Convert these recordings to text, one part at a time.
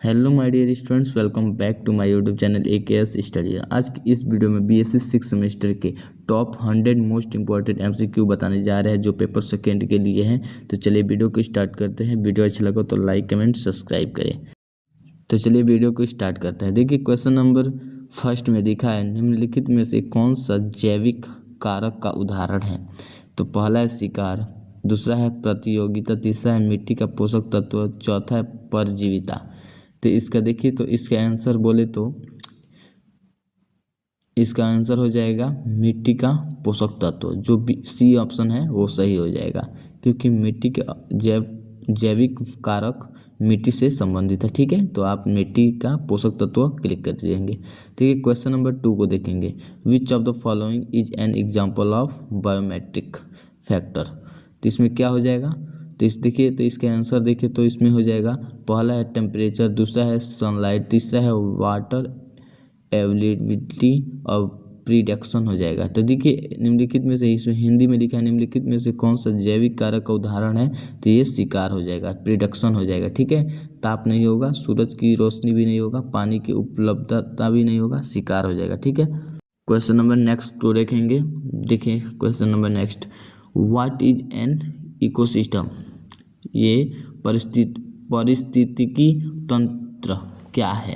Hello my dear students, welcome back to my YouTube channel AKS study. आज की इस video में BSc 6 semester के टॉप 100 मोस्ट इंपॉर्टेंट MCQ बताने जा रहे हैं जो पेपर सेकेंड के लिए हैं। तो चलिए वीडियो को स्टार्ट करते हैं। वीडियो अच्छा लगा तो लाइक कमेंट सब्सक्राइब करें। तो चलिए वीडियो को स्टार्ट करते हैं। देखिए क्वेश्चन नंबर फर्स्ट में दिखा है, निम्नलिखित में से कौन सा जैविक कारक का उदाहरण है। तो पहला है शिकार, दूसरा है प्रतियोगिता, तीसरा है मिट्टी का पोषक तत्व, चौथा है परजीविता। तो इसका देखिए, तो इसका आंसर बोले तो इसका आंसर हो जाएगा मिट्टी का पोषक तत्व। जो सी ऑप्शन है वो सही हो जाएगा, क्योंकि मिट्टी के जैविक कारक मिट्टी से संबंधित है। ठीक है, तो आप मिट्टी का पोषक तत्व क्लिक कर दीजिएंगे। ठीक है, क्वेश्चन नंबर 2 को देखेंगे। Which of the following is an example of biometric factor. तो इसमें क्या हो जाएगा, तो इस देखिए, तो इसके आंसर देखिए, तो इसमें हो जाएगा पहला है टेम्परेचर, दूसरा है सनलाइट, तीसरा है वाटर अवेलेबिलिटी और प्रिडक्शन हो जाएगा। तो देखिए निम्नलिखित में से, इसमें हिंदी में लिखा है निम्नलिखित में से कौन सा जैविक कारक का उदाहरण है। तो ये शिकार हो जाएगा, प्रिडक्शन हो जाएगा। ठीक है, ताप नहीं होगा, सूरज की रोशनी भी नहीं होगा, पानी की उपलब्धता भी नहीं होगा, शिकार हो जाएगा। ठीक है, क्वेश्चन नंबर नेक्स्ट को देखेंगे। देखिए question number next, what is an ecosystem. ये पारिस्थितिकी तंत्र क्या है।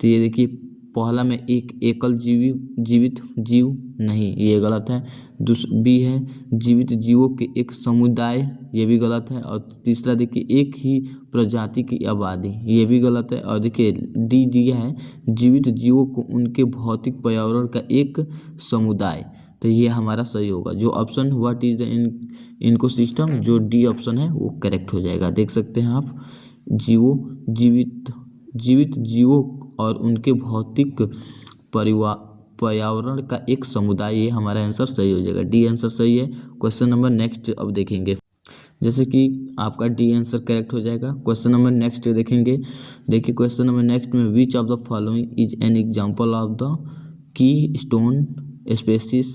तो ये देखिए पहला में एक एकल जीवित जीव नहीं, ये गलत है। बी है जीवित जीवों के एक समुदाय, ये भी गलत है। और तीसरा देखिए एक ही प्रजाति की आबादी, ये भी गलत है। और देखिए डी दिया है जीवित जीवों को उनके भौतिक पर्यावरण का एक समुदाय। तो ये हमारा सही होगा। जो option what is the ecosystem, जो डी ऑप्शन है वो करेक्ट हो जाएगा। देख सकते हैं आप, जीवित जीवों और उनके भौतिक पर्यावरण का एक समुदाय, ये हमारा आंसर सही हो जाएगा। डी आंसर सही है। क्वेश्चन नंबर नेक्स्ट अब देखेंगे, जैसे कि आपका डी आंसर करेक्ट हो जाएगा। क्वेश्चन नंबर नेक्स्ट देखेंगे। देखिए क्वेश्चन नंबर नेक्स्ट में which of the following is an example of the keystone species.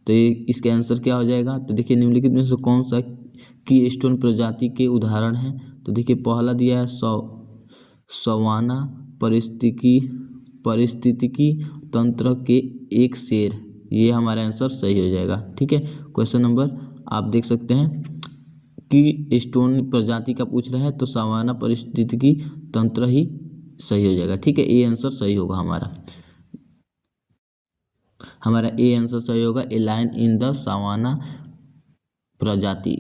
तो ये इसका आंसर क्या हो जाएगा। तो देखिए निम्नलिखित में से कौन सा की स्टोन प्रजाति के उदाहरण है। तो देखिए पहला दिया है सवाना परिस्थितिकी तंत्र के एक शेर, ये हमारा आंसर सही हो जाएगा। ठीक है, क्वेश्चन नंबर आप देख सकते हैं कि स्टोन प्रजाति का पूछ रहा है, तो सवाना परिस्थितिकी तंत्र ही सही हो जाएगा। ठीक है, ए आंसर सही होगा हमारा ए आंसर सही होगा। ए लाइन इन द सवाना प्रजाति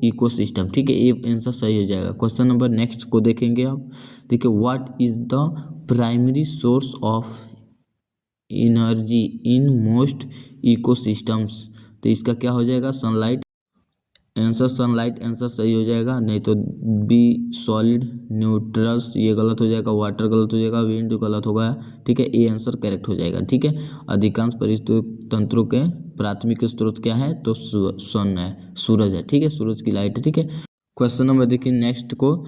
इकोसिस्टम। ठीक है, ये आंसर सही हो जाएगा। क्वेश्चन नंबर नेक्स्ट को देखेंगे आप। देखिए what is the primary source of energy in most ecosystems. तो इसका क्या हो जाएगा, सनलाइट। आंसर सनलाइट आंसर सही हो जाएगा। नहीं तो बी सॉलिड न्यूट्रल्स, ये गलत हो जाएगा। वाटर गलत हो जाएगा, विंड गलत होगा। ठीक है, ए आंसर करेक्ट हो जाएगा। ठीक है, अधिकांश परिस्थितिक तंत्रों के प्राथमिक स्रोत क्या है, तो सन है, सूरज है। ठीक है, सूरज की लाइट है। ठीक है, क्वेश्चन नंबर देखिए नेक्स्ट को,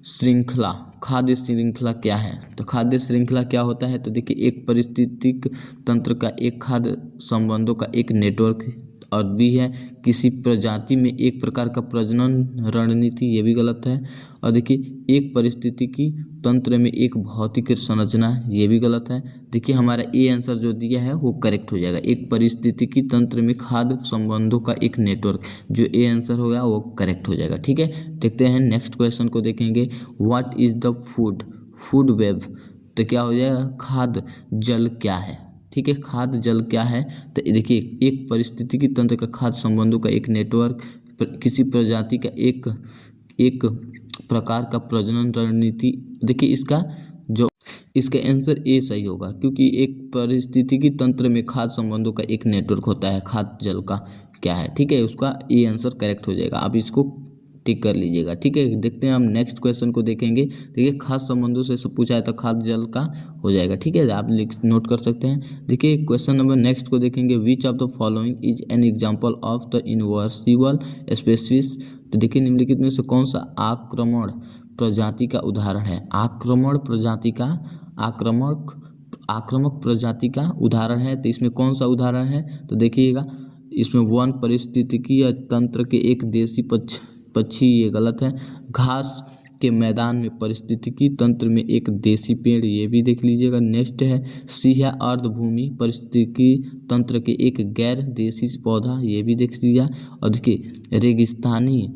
श्रृंखला, खाद्य श्रृंखला क्या है। तो खाद्य श्रृंखला क्या होता है। तो देखिए एक पारिस्थितिक तंत्र का एक खाद्य संबंधों का एक नेटवर्क, और बी है किसी प्रजाति में एक प्रकार का प्रजनन रणनीति, ये भी गलत है। और देखिए एक पारिस्थितिकी तंत्र में एक भौतिक संरचना, ये भी गलत है। देखिए हमारा ए आंसर जो दिया है वो करेक्ट हो जाएगा। एक पारिस्थितिकी तंत्र में खाद्य संबंधों का एक नेटवर्क, जो ए आंसर होगा वो करेक्ट हो जाएगा। ठीक है, देखते हैं नेक्स्ट क्वेश्चन को देखेंगे। What is the food web. तो क्या हो जाएगा, खाद्य जल क्या है। ठीक है, खाद्य जल क्या है। तो देखिए एक पारिस्थितिकी तंत्र का खाद्य संबंधों का एक नेटवर्क, किसी प्रजाति का एक प्रकार का प्रजनन रणनीति। देखिए इसका आंसर ए सही होगा, क्योंकि एक पारिस्थितिकी तंत्र में खाद्य संबंधों का एक नेटवर्क होता है, खाद्य जल का क्या है। ठीक है, उसका ए आंसर करेक्ट हो जाएगा। आप इसको टिक कर लीजिएगा। ठीक है, देखते हैं हम नेक्स्ट क्वेश्चन को देखेंगे। देखिए खाद्य संबंधों से सब पूछा है तो खाद्य जल का हो जाएगा। ठीक है, आप नोट कर सकते हैं। देखिए क्वेश्चन नंबर नेक्स्ट को देखेंगे। Which of the following is an example of the इनवर्सिबल स्पेसीज। तो देखिए निम्नलिखित में से कौन सा आक्रमण प्रजाति का उदाहरण है। आक्रामक प्रजाति का उदाहरण है। तो इसमें कौन सा उदाहरण है। तो देखिएगा इसमें वन पारिस्थितिकी तंत्र के एक देशी पक्षी, ये गलत है। घास के मैदान में पारिस्थितिकी तंत्र में एक देसी पेड़, ये भी देख लीजिएगा। नेक्स्ट है सी है अर्धभूमि पारिस्थितिकी तंत्र के एक गैर देसी पौधा, ये भी देख लीजिए। और देखिए रेगिस्तानी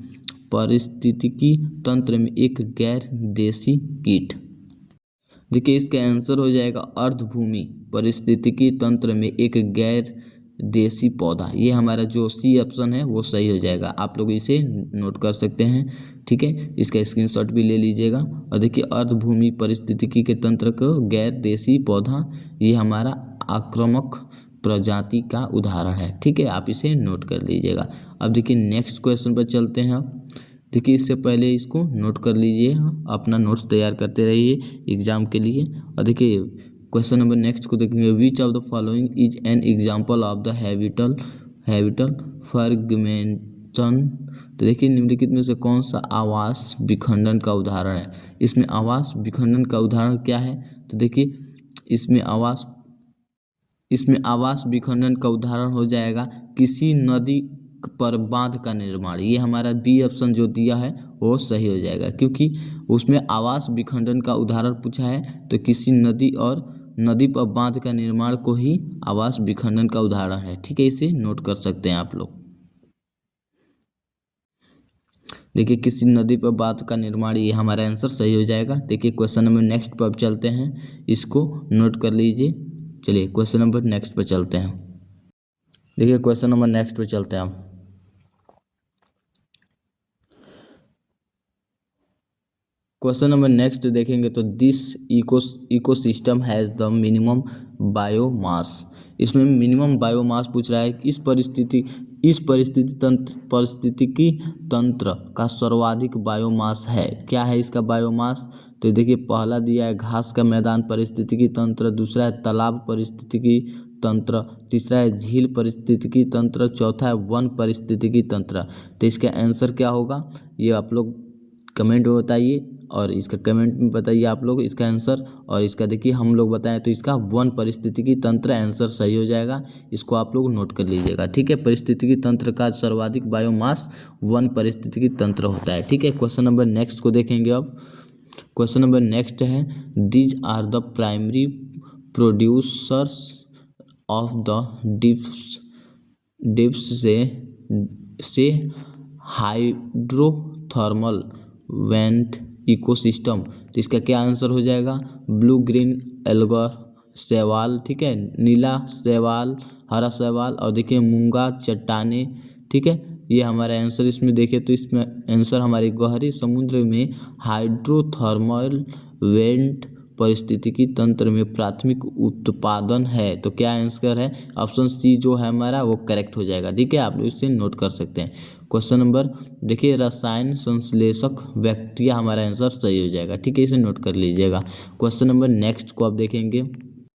पारिस्थितिकी तंत्र में एक गैर देसी कीट। देखिए इसका आंसर हो जाएगा अर्धभूमि पारिस्थितिकी तंत्र में एक गैर देसी पौधा। ये हमारा जो सी ऑप्शन है वो सही हो जाएगा। आप लोग इसे नोट कर सकते हैं, ठीक है। इसका स्क्रीनशॉट भी ले लीजिएगा। और देखिए अर्धभूमि पारिस्थितिकी के तंत्र को गैर देसी पौधा, ये हमारा आक्रामक प्रजाति का उदाहरण है, ठीक है। आप इसे नोट कर लीजिएगा। अब देखिए नेक्स्ट क्वेश्चन पर चलते हैं। आप देखिए इससे पहले इसको नोट कर लीजिए, अपना नोट्स तैयार करते रहिए एग्जाम के लिए। और देखिए क्वेश्चन नंबर नेक्स्ट को देखेंगे, which of the following is an example of the habitat fragmentation. तो देखिए निम्नलिखित में से कौन सा आवास विखंडन का उदाहरण है। इसमें आवास विखंडन का उदाहरण क्या है, तो देखिए इसमें आवास विखंडन का उदाहरण हो जाएगा किसी नदी पर बांध का निर्माण। ये हमारा बी ऑप्शन जो दिया है वो सही हो जाएगा, क्योंकि उसमें आवास विखंडन का उदाहरण पूछा है तो किसी नदी पर बांध का निर्माण को ही आवास विखंडन का उदाहरण है, ठीक है। इसे नोट कर सकते हैं आप लोग। देखिए किसी नदी पर बांध का निर्माण, ये हमारा आंसर सही हो जाएगा। देखिए क्वेश्चन नंबर नेक्स्ट पर चलते हैं, इसको नोट कर लीजिए। चलिए क्वेश्चन नंबर नेक्स्ट पर चलते हैं। देखिए क्वेश्चन नंबर नेक्स्ट पर चलते हैं हम। क्वेश्चन नंबर नेक्स्ट देखेंगे तो this ecosystem has the minimum biomass. इसमें मिनिमम बायोमास पूछ रहा है। इस पारिस्थितिकी तंत्र का सर्वाधिक बायोमास है। क्या है इसका बायोमास, तो देखिए पहला दिया है घास का मैदान पारिस्थितिकी तंत्र, दूसरा है तालाब पारिस्थितिकी तंत्र, तीसरा है झील पारिस्थितिकी तंत्र, चौथा है वन पारिस्थितिकी तंत्र। तो इसका आंसर क्या होगा ये आप लोग कमेंट में बताइए, और इसका कमेंट में बताइए आप लोग इसका आंसर। और इसका देखिए हम लोग बताएं तो इसका वन पारिस्थितिकी तंत्र आंसर सही हो जाएगा। इसको आप लोग नोट कर लीजिएगा, ठीक है। पारिस्थितिकी तंत्र का सर्वाधिक बायोमास वन पारिस्थितिकी तंत्र होता है, ठीक है। क्वेश्चन नंबर नेक्स्ट को देखेंगे। अब क्वेश्चन नंबर नेक्स्ट है, these are the primary producers of the deep sea hydrothermal vent ecosystem. तो इसका क्या आंसर हो जाएगा, ब्लू ग्रीन एल्गर शैवाल, ठीक है, नीला शैवाल, हरा शैवाल, और देखिए मूंगा चट्टाने, ठीक है। ये हमारा आंसर इसमें देखें तो इसमें आंसर हमारे गहरे समुद्र में हाइड्रोथर्मल वेंट पारिस्थितिकी तंत्र में प्राथमिक उत्पादन है। तो क्या आंसर है, ऑप्शन सी जो है हमारा वो करेक्ट हो जाएगा, ठीक है। आप लोग इसे नोट कर सकते हैं। क्वेश्चन नंबर देखिए रसायन संश्लेषक बैक्टीरिया, हमारा आंसर सही हो जाएगा, ठीक है। इसे नोट कर लीजिएगा। क्वेश्चन नंबर नेक्स्ट को आप देखेंगे।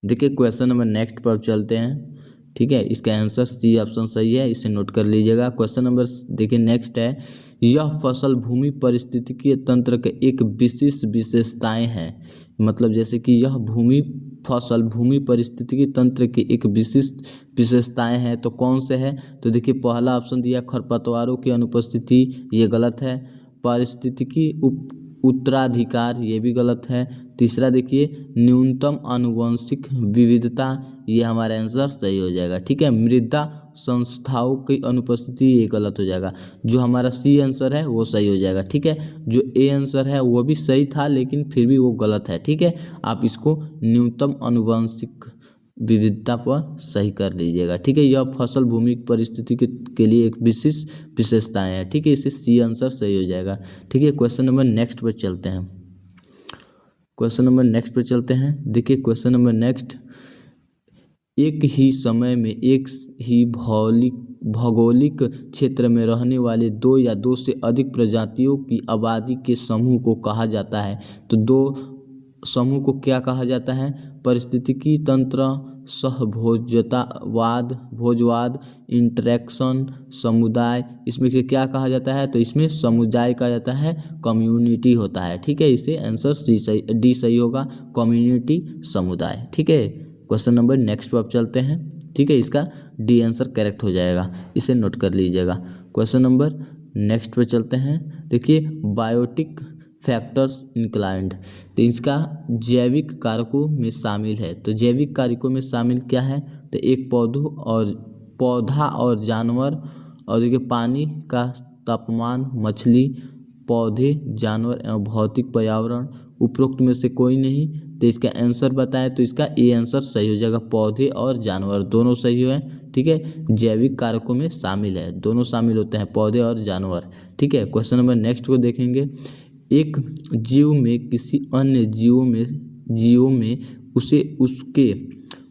देखिए क्वेश्चन नंबर नेक्स्ट पर आप चलते हैं, ठीक है। इसका आंसर सी ऑप्शन सही है, इसे नोट कर लीजिएगा। क्वेश्चन नंबर देखिए नेक्स्ट है, यह फसल भूमि पारिस्थितिकीय तंत्र के एक विशेषताएं हैं। मतलब जैसे कि यह फसल भूमि पारिस्थितिकी तंत्र की एक विशिष्ट विशेषताएं हैं, तो कौन से है, तो देखिए पहला ऑप्शन दिया खरपतवारों की अनुपस्थिति, ये गलत है। पारिस्थितिकी उत्तराधिकार, ये भी गलत है। तीसरा देखिए न्यूनतम आनुवंशिक विविधता, ये हमारा आंसर सही हो जाएगा, ठीक है। मृदा संस्थाओं की अनुपस्थिति, ये गलत हो जाएगा। जो हमारा सी आंसर है वो सही हो जाएगा, ठीक है। जो ए आंसर है वो भी सही था लेकिन फिर भी वो गलत है, ठीक है। आप इसको न्यूनतम आनुवंशिक विविधता पर सही कर लीजिएगा, ठीक है। यह फसल भूमि परिस्थिति के लिए एक विशिष्ट विशेषताएं है, ठीक है। इसे सी आंसर सही हो जाएगा, ठीक है। क्वेश्चन नंबर नेक्स्ट पर चलते हैं। देखिए क्वेश्चन नंबर नेक्स्ट, एक ही समय में एक ही भौगोलिक क्षेत्र में रहने वाले दो या दो से अधिक प्रजातियों की आबादी के समूह को कहा जाता है। तो दो समूह को क्या कहा जाता है, पारिस्थितिकी तंत्र, भोजवाद, इंटरेक्शन, समुदाय। इसमें से क्या कहा जाता है, तो इसमें समुदाय कहा जाता है, कम्युनिटी होता है, ठीक है। इसे आंसर डी सही होगा, कम्युनिटी समुदाय, ठीक है। क्वेश्चन नंबर नेक्स्ट पर आप चलते हैं, ठीक है। इसका डी आंसर करेक्ट हो जाएगा, इसे नोट कर लीजिएगा। क्वेश्चन नंबर नेक्स्ट पे चलते हैं। देखिए बायोटिक फैक्टर्स इंक्लाइंड, तो इसका जैविक कारकों में शामिल है। तो जैविक कारकों में शामिल क्या है, तो एक पौधा और जानवर, और देखिए पानी का तापमान, मछली, पौधे, जानवर एवं भौतिक पर्यावरण, उपरोक्त में से कोई नहीं। तो इसका आंसर बताएं तो इसका ए आंसर सही हो जाएगा, पौधे और जानवर दोनों सही है। ठीक है, जैविक कारकों में शामिल है, दोनों शामिल होते हैं, पौधे और जानवर। ठीक है, क्वेश्चन नंबर नेक्स्ट को देखेंगे। एक जीव में किसी अन्य जीवों में उसे उसके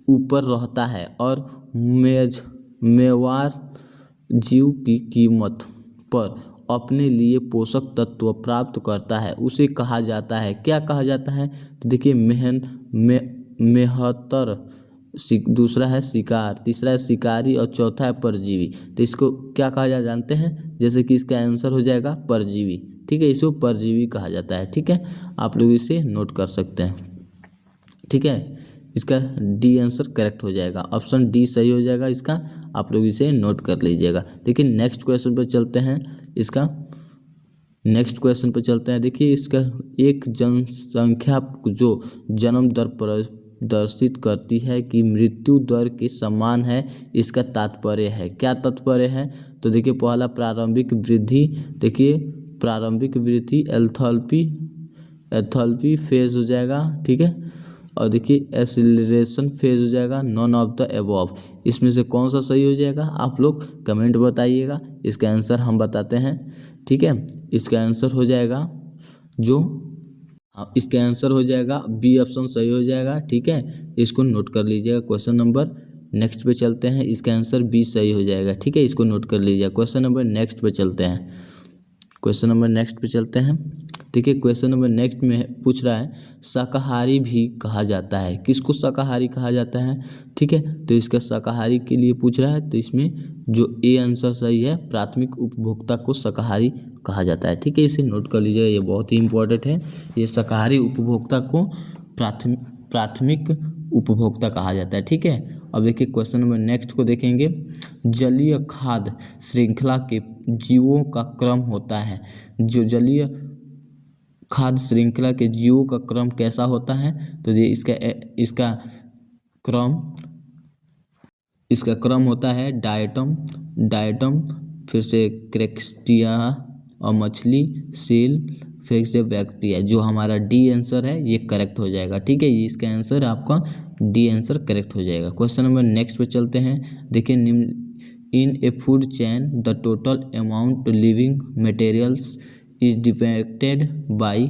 ऊपर रहता है और मेवार जीव की कीमत पर अपने लिए पोषक तत्व प्राप्त करता है, उसे कहा जाता है, क्या कहा जाता है, तो देखिए मेहतर, दूसरा है शिकार, तीसरा है शिकारी और चौथा है परजीवी। तो इसको क्या कहा जाता जानते हैं, जैसे कि इसका आंसर हो जाएगा परजीवी। ठीक है, इसको परजीवी कहा जाता है। ठीक है, आप लोग इसे नोट कर सकते हैं। ठीक है, इसका डी आंसर करेक्ट हो जाएगा, ऑप्शन डी सही हो जाएगा इसका, आप लोग इसे नोट कर लीजिएगा। देखिए नेक्स्ट क्वेश्चन पर चलते हैं। देखिए इसका एक जनसंख्या जो जन्म दर प्रदर्शित करती है कि मृत्यु दर के समान है, इसका तात्पर्य है, क्या तात्पर्य है, तो देखिए पहला प्रारंभिक वृद्धि, देखिए प्रारंभिक वृद्धि एथैल्पी फेज हो जाएगा। ठीक है, और देखिए एक्सीलरेशन फेज हो जाएगा, नॉन ऑफ द अबव। इसमें से कौन सा सही हो जाएगा, आप लोग कमेंट बताइएगा, इसका आंसर हम बताते हैं। ठीक है, इसका आंसर हो जाएगा बी ऑप्शन सही हो जाएगा। ठीक है, इसको नोट कर लीजिएगा। क्वेश्चन नंबर नेक्स्ट पे चलते हैं, इसका आंसर बी सही हो जाएगा। ठीक है, इसको नोट कर लीजिएगा। क्वेश्चन नंबर नेक्स्ट पे चलते हैं। देखिए क्वेश्चन नंबर नेक्स्ट में पूछ रहा है शाकाहारी भी कहा जाता है, किसको शाकाहारी कहा जाता है। ठीक है, तो इसका शाकाहारी के लिए पूछ रहा है, तो इसमें जो ए आंसर सही है, प्राथमिक उपभोक्ता को शाकाहारी कहा जाता है। ठीक है, इसे नोट कर लीजिएगा, ये बहुत ही इंपॉर्टेंट है। ये शाकाहारी उपभोक्ता को प्राथमिक उपभोक्ता कहा जाता है। ठीक है, अब देखिए क्वेश्चन नंबर नेक्स्ट को देखेंगे। जलीय खाद्य श्रृंखला के जीवों का क्रम होता है, जो जलीय खाद्य श्रृंखला के जीवों का क्रम कैसा होता है, तो ये इसका क्रम होता है डायटम, फिर से क्रेस्टिया और मछली, सील, फिर से बैक्टीरिया। जो हमारा डी आंसर है ये करेक्ट हो जाएगा। ठीक है, ये इसका आंसर आपका डी आंसर करेक्ट हो जाएगा। क्वेश्चन नंबर नेक्स्ट पे चलते हैं। देखिए in a food chain the total amount living materials is depicted by,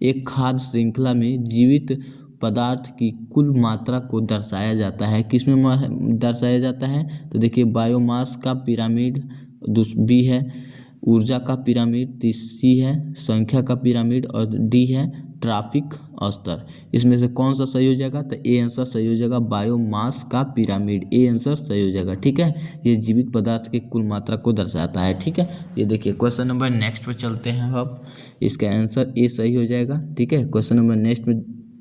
एक खाद्य श्रृंखला में जीवित पदार्थ की कुल मात्रा को दर्शाया जाता है, किसमें दर्शाया जाता है, तो देखिए बायोमास का पिरामिड बी है, ऊर्जा का पिरामिड सी है, संख्या का पिरामिड और डी है ट्रैफिक स्तर। इसमें से कौन सा सही हो जाएगा, तो ए आंसर सही हो जाएगा, बायोमास का पिरामिड, ए आंसर सही हो जाएगा। ठीक है, ये जीवित पदार्थ की कुल मात्रा को दर्शाता है। ठीक है, ये देखिए क्वेश्चन नंबर नेक्स्ट पे चलते हैं। अब इसका आंसर ए सही हो जाएगा। ठीक है, क्वेश्चन नंबर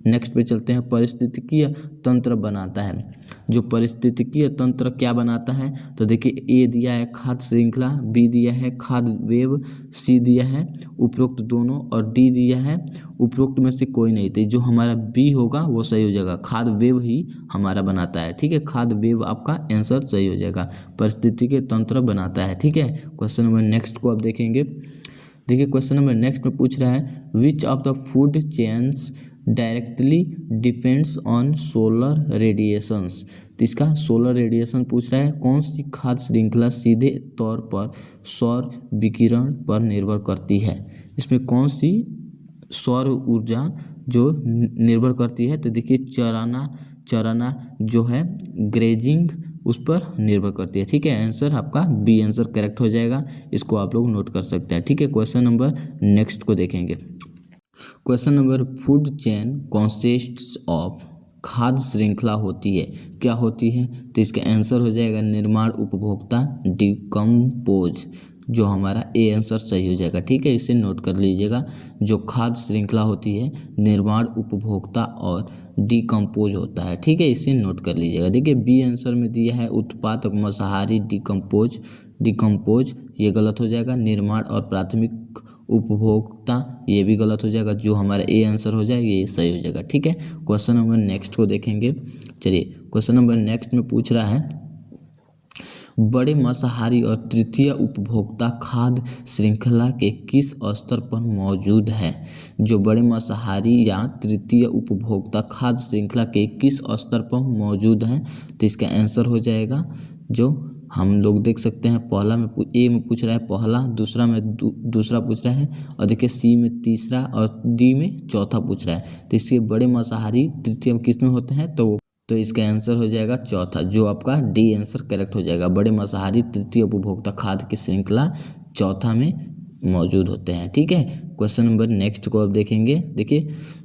नेक्स्ट पे चलते हैं। पारिस्थितिकीय तंत्र बनाता है, जो पारिस्थितिकीय तंत्र क्या बनाता है, तो देखिए ए दिया है खाद्य श्रृंखला, बी दिया है खाद्य वेब, सी दिया है उपरोक्त दोनों और डी दिया है उपरोक्त में से कोई नहीं। तो जो हमारा बी होगा वो सही हो जाएगा, खाद्य वेब ही हमारा बनाता है। ठीक है, खाद्य वेब आपका आंसर सही हो जाएगा, पारिस्थितिकीय तंत्र बनाता है। ठीक है, क्वेश्चन नंबर नेक्स्ट को आप देखेंगे। देखिए क्वेश्चन नंबर नेक्स्ट में पूछ रहा है विच of the food chains directly depends on solar radiations. तो इसका सोलर रेडिएशन पूछ रहा है, कौन सी खाद्य श्रृंखला सीधे तौर पर सौर विकिरण पर निर्भर करती है। इसमें कौन सी सौर ऊर्जा जो निर्भर करती है, तो देखिए चराना जो है ग्रेजिंग उस पर निर्भर करती है। ठीक है, आंसर आपका बी आंसर करेक्ट हो जाएगा, इसको आप लोग नोट कर सकते हैं। ठीक है, क्वेश्चन नंबर नेक्स्ट को देखेंगे। Question number food chain consists of, खाद्य श्रृंखला होती है, क्या होती है, तो इसका आंसर हो जाएगा निर्माण उपभोक्ता डिकम्पोज, जो हमारा ए आंसर सही हो जाएगा। ठीक है, इसे नोट कर लीजिएगा, जो खाद्य श्रृंखला होती है निर्माण उपभोक्ता और डिकम्पोज होता है। ठीक है, इसे नोट कर लीजिएगा। देखिए बी आंसर में दिया है उत्पादक मांसाहारी डिकम्पोज, ये गलत हो जाएगा, निर्माण और प्राथमिक उपभोक्ता, ये भी गलत हो जाएगा। जो हमारा ए आंसर हो जाएगा ये सही हो जाएगा। ठीक है, क्वेश्चन नंबर नेक्स्ट को देखेंगे। चलिए क्वेश्चन नंबर नेक्स्ट में पूछ रहा है, बड़े मांसाहारी और तृतीय उपभोक्ता खाद्य श्रृंखला के किस स्तर पर मौजूद है? जो बड़े मांसाहारी या तृतीय उपभोक्ता खाद्य श्रृंखला के किस स्तर पर मौजूद है? तो इसका आंसर हो जाएगा, जो हम लोग देख सकते हैं पहला में ए में पूछ रहा है पहला, दूसरा में दूसरा पूछ रहा है, और देखिए सी में तीसरा और डी में चौथा पूछ रहा है। तो इसके बड़े मांसाहारी तृतीय किस में होते हैं? तो इसका आंसर हो जाएगा चौथा, जो आपका डी आंसर करेक्ट हो जाएगा। बड़े मांसाहारी तृतीय उपभोक्ता खाद्य की श्रृंखला चौथा में मौजूद होते हैं। ठीक है, क्वेश्चन नंबर नेक्स्ट को अब देखेंगे। देखिए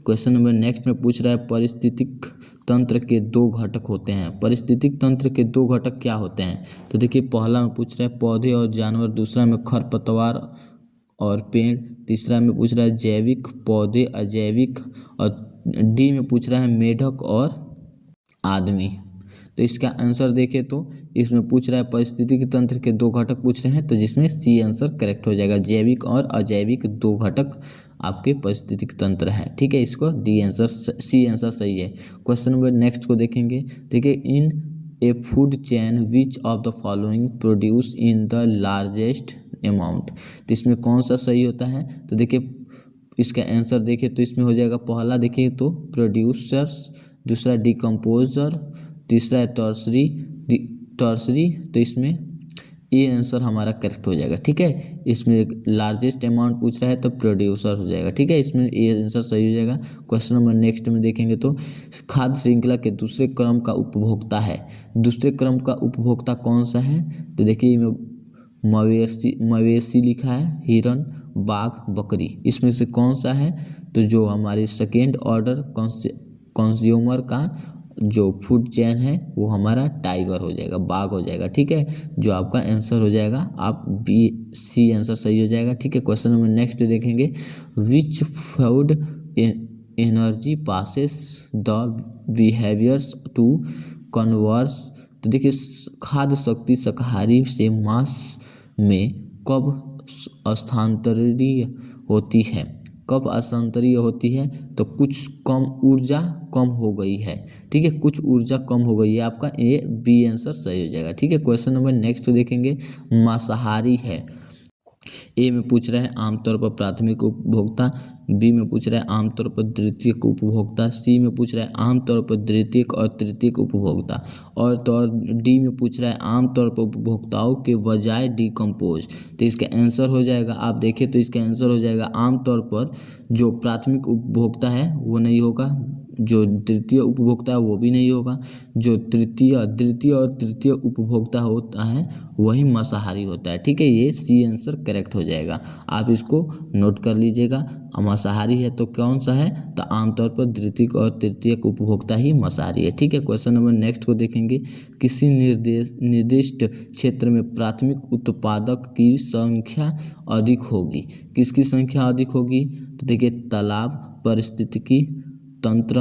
क्वेश्चन नंबर नेक्स्ट में पूछ रहा है, पारिस्थितिक तंत्र के दो घटक होते हैं। पारिस्थितिक तंत्र के दो घटक क्या होते हैं? तो देखिए पहला में पूछ रहा है पौधे और जानवर, दूसरा में खरपतवार और पेड़, तीसरा में पूछ रहा है जैविक पौधे अजैविक, और डी में पूछ रहा है मेढक और आदमी। तो इसका आंसर देखें तो इसमें पूछ रहा है पारिस्थितिक तंत्र के दो घटक पूछ रहे हैं, तो जिसमें सी आंसर करेक्ट हो जाएगा। जैविक और अजैविक दो घटक आपके पारिस्थितिक तंत्र हैं। ठीक है, इसको डी आंसर सी आंसर सही है। क्वेश्चन नंबर नेक्स्ट को देखेंगे। देखिए in a food chain which of the following produce in the largest amount? तो इसमें कौन सा सही होता है? तो देखिए इसका आंसर देखिए तो इसमें हो जाएगा पहला देखिए तो प्रोड्यूसर्स, दूसरा डिकम्पोजर, तीसरा है टर्सरी। तो इसमें ये आंसर हमारा करेक्ट हो जाएगा। ठीक है, इसमें लार्जेस्ट अमाउंट पूछ रहा है तो प्रोड्यूसर हो जाएगा। ठीक है, इसमें ये आंसर सही हो जाएगा। क्वेश्चन नंबर नेक्स्ट में देखेंगे तो खाद्य श्रृंखला के दूसरे क्रम का उपभोक्ता है। दूसरे क्रम का उपभोक्ता कौन सा है? तो देखिए मवेशी लिखा है, हिरन, बाघ, बकरी, इसमें से कौन सा है? तो जो हमारे सेकेंड ऑर्डर कंज्यूमर का जो फूड चेन है वो हमारा टाइगर हो जाएगा, बाघ हो जाएगा। ठीक है, जो आपका आंसर हो जाएगा आप बी सी आंसर सही हो जाएगा। ठीक है, क्वेश्चन नंबर नेक्स्ट देखेंगे, which food energy passes the behaviours to converse? तो देखिए खाद्य शक्ति शाकाहारी से मांस में कब स्थानांतरीय होती है? कब स्थानांतरीय होती है? तो कुछ कम ऊर्जा कम हो गई है। ठीक है, कुछ ऊर्जा कम हो गई है। आपका ए बी आंसर सही हो जाएगा। ठीक है, क्वेश्चन नंबर नेक्स्ट देखेंगे, मांसाहारी है। ए में पूछ रहा है आमतौर पर प्राथमिक उपभोक्ता, बी में पूछ रहा है आमतौर पर द्वितीयक उपभोक्ता, सी में पूछ रहा है आमतौर पर द्वितीयक और तृतीयक उपभोक्ता, और तो डी में पूछ रहा है आमतौर पर उपभोक्ताओं के बजाय डिकम्पोज। तो इसका आंसर हो जाएगा, आप देखें तो इसका आंसर हो जाएगा आमतौर पर जो प्राथमिक उपभोक्ता है वो नहीं होगा, जो तृतीय उपभोक्ता है वो भी नहीं होगा, जो द्वितीय और तृतीय उपभोक्ता होता है वही मांसाहारी होता है। ठीक है, ये सी आंसर करेक्ट हो जाएगा। आप इसको नोट कर लीजिएगा, मांसाहारी है तो कौन सा है? तो आमतौर पर द्वितीय और तृतीय उपभोक्ता ही मांसाहारी है। ठीक है, क्वेश्चन नंबर नेक्स्ट को देखेंगे, किसी निर्दिष्ट क्षेत्र में प्राथमिक उत्पादक की संख्या अधिक होगी। किसकी संख्या अधिक होगी? तो देखिए तालाब, पारिस्थितिकी तंत्र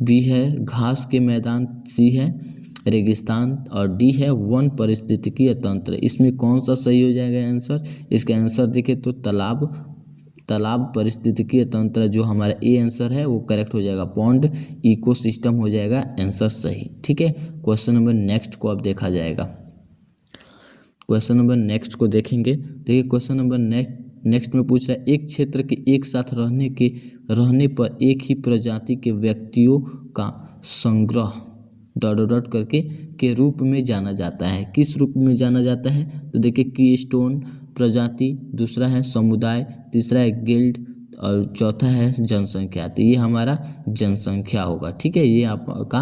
बी है, घास के मैदान सी है, रेगिस्तान, और डी है वन पारिस्थितिकीय तंत्र। इसमें कौन सा सही हो जाएगा आंसर? इसका आंसर देखें तो तालाब पारिस्थितिकीय तंत्र जो हमारा ए आंसर है वो करेक्ट हो जाएगा। पॉन्ड इकोसिस्टम हो जाएगा आंसर सही। ठीक है, क्वेश्चन नंबर नेक्स्ट को अब देखा जाएगा। क्वेश्चन नंबर नेक्स्ट को देखेंगे। देखिए क्वेश्चन नंबर नेक्स्ट में पूछ रहा है, एक क्षेत्र के एक साथ रहने पर एक ही प्रजाति के व्यक्तियों का संग्रह डॉट करके के रूप में जाना जाता है। किस रूप में जाना जाता है? तो देखिए कीस्टोन प्रजाति, दूसरा है समुदाय, तीसरा है गिल्ड, और चौथा है जनसंख्या। तो ये हमारा जनसंख्या होगा। ठीक है, ये आपका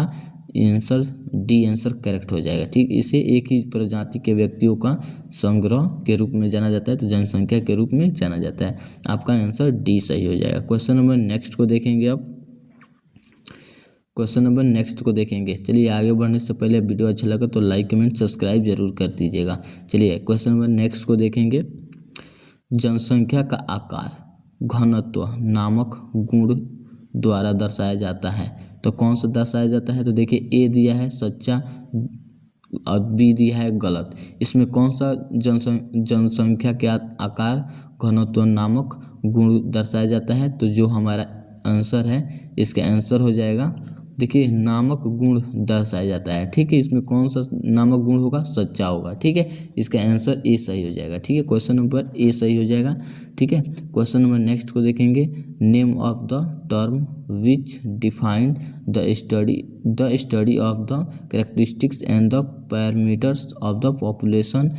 आंसर डी आंसर करेक्ट हो जाएगा। ठीक, इसे एक ही प्रजाति के व्यक्तियों का संग्रह के रूप में जाना जाता है, तो जनसंख्या के रूप में जाना जाता है। आपका आंसर डी सही हो जाएगा। क्वेश्चन नंबर नेक्स्ट को देखेंगे। अब क्वेश्चन नंबर नेक्स्ट को देखेंगे। चलिए आगे बढ़ने से पहले वीडियो अच्छा लगा तो लाइक कमेंट सब्सक्राइब जरूर कर दीजिएगा। चलिए क्वेश्चन नंबर नेक्स्ट को देखेंगे, जनसंख्या का आकार घनत्व नामक गुण द्वारा दर्शाया जाता है। तो कौन सा दर्शाया जाता है? तो देखिए ए दिया है सच्चा और बी दिया है गलत। इसमें कौन सा जनसंख्या के आकार घनत्व नामक गुण दर्शाया जाता है। तो जो हमारा आंसर है, इसका आंसर हो जाएगा, देखिए नामक गुण दर्शाया जाता है। ठीक है, इसमें कौन सा नामक गुण होगा? सच्चा होगा। ठीक है, इसका आंसर ए सही हो जाएगा। ठीक है, क्वेश्चन नंबर ए सही हो जाएगा। ठीक है, क्वेश्चन नंबर नेक्स्ट को देखेंगे। Name of the term which define the study of the characteristics and the parameters of the population.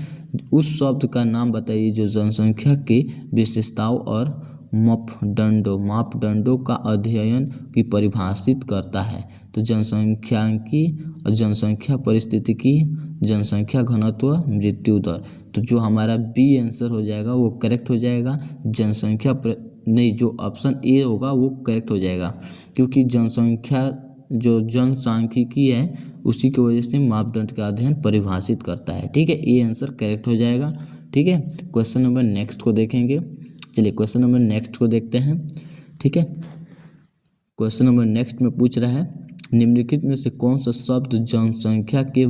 उस शब्द का नाम बताइए जो जनसंख्या के विशेषताओं और मापदंडों का अध्ययन की परिभाषित करता है। तो जनसंख्यांकी और जनसंख्या परिस्थितिकी, जनसंख्या घनत्व, मृत्यु दर। तो जो हमारा बी आंसर हो जाएगा वो करेक्ट हो जाएगा। नहीं, जो ऑप्शन ए होगा वो करेक्ट हो जाएगा, क्योंकि जनसंख्या जो जनसांख्यिकी है उसी की वजह से मापदंड का अध्ययन परिभाषित करता है। ठीक है, ए आंसर करेक्ट हो जाएगा। ठीक है, क्वेश्चन नंबर नेक्स्ट को देखेंगे। चलिए क्वेश्चन नंबर नेक्स्ट को देखते हैं। ठीक है, क्वेश्चन नंबर नेक्स्ट में पूछ रहा है, निम्नलिखित में से कौन सा शब्द जनसंख्या के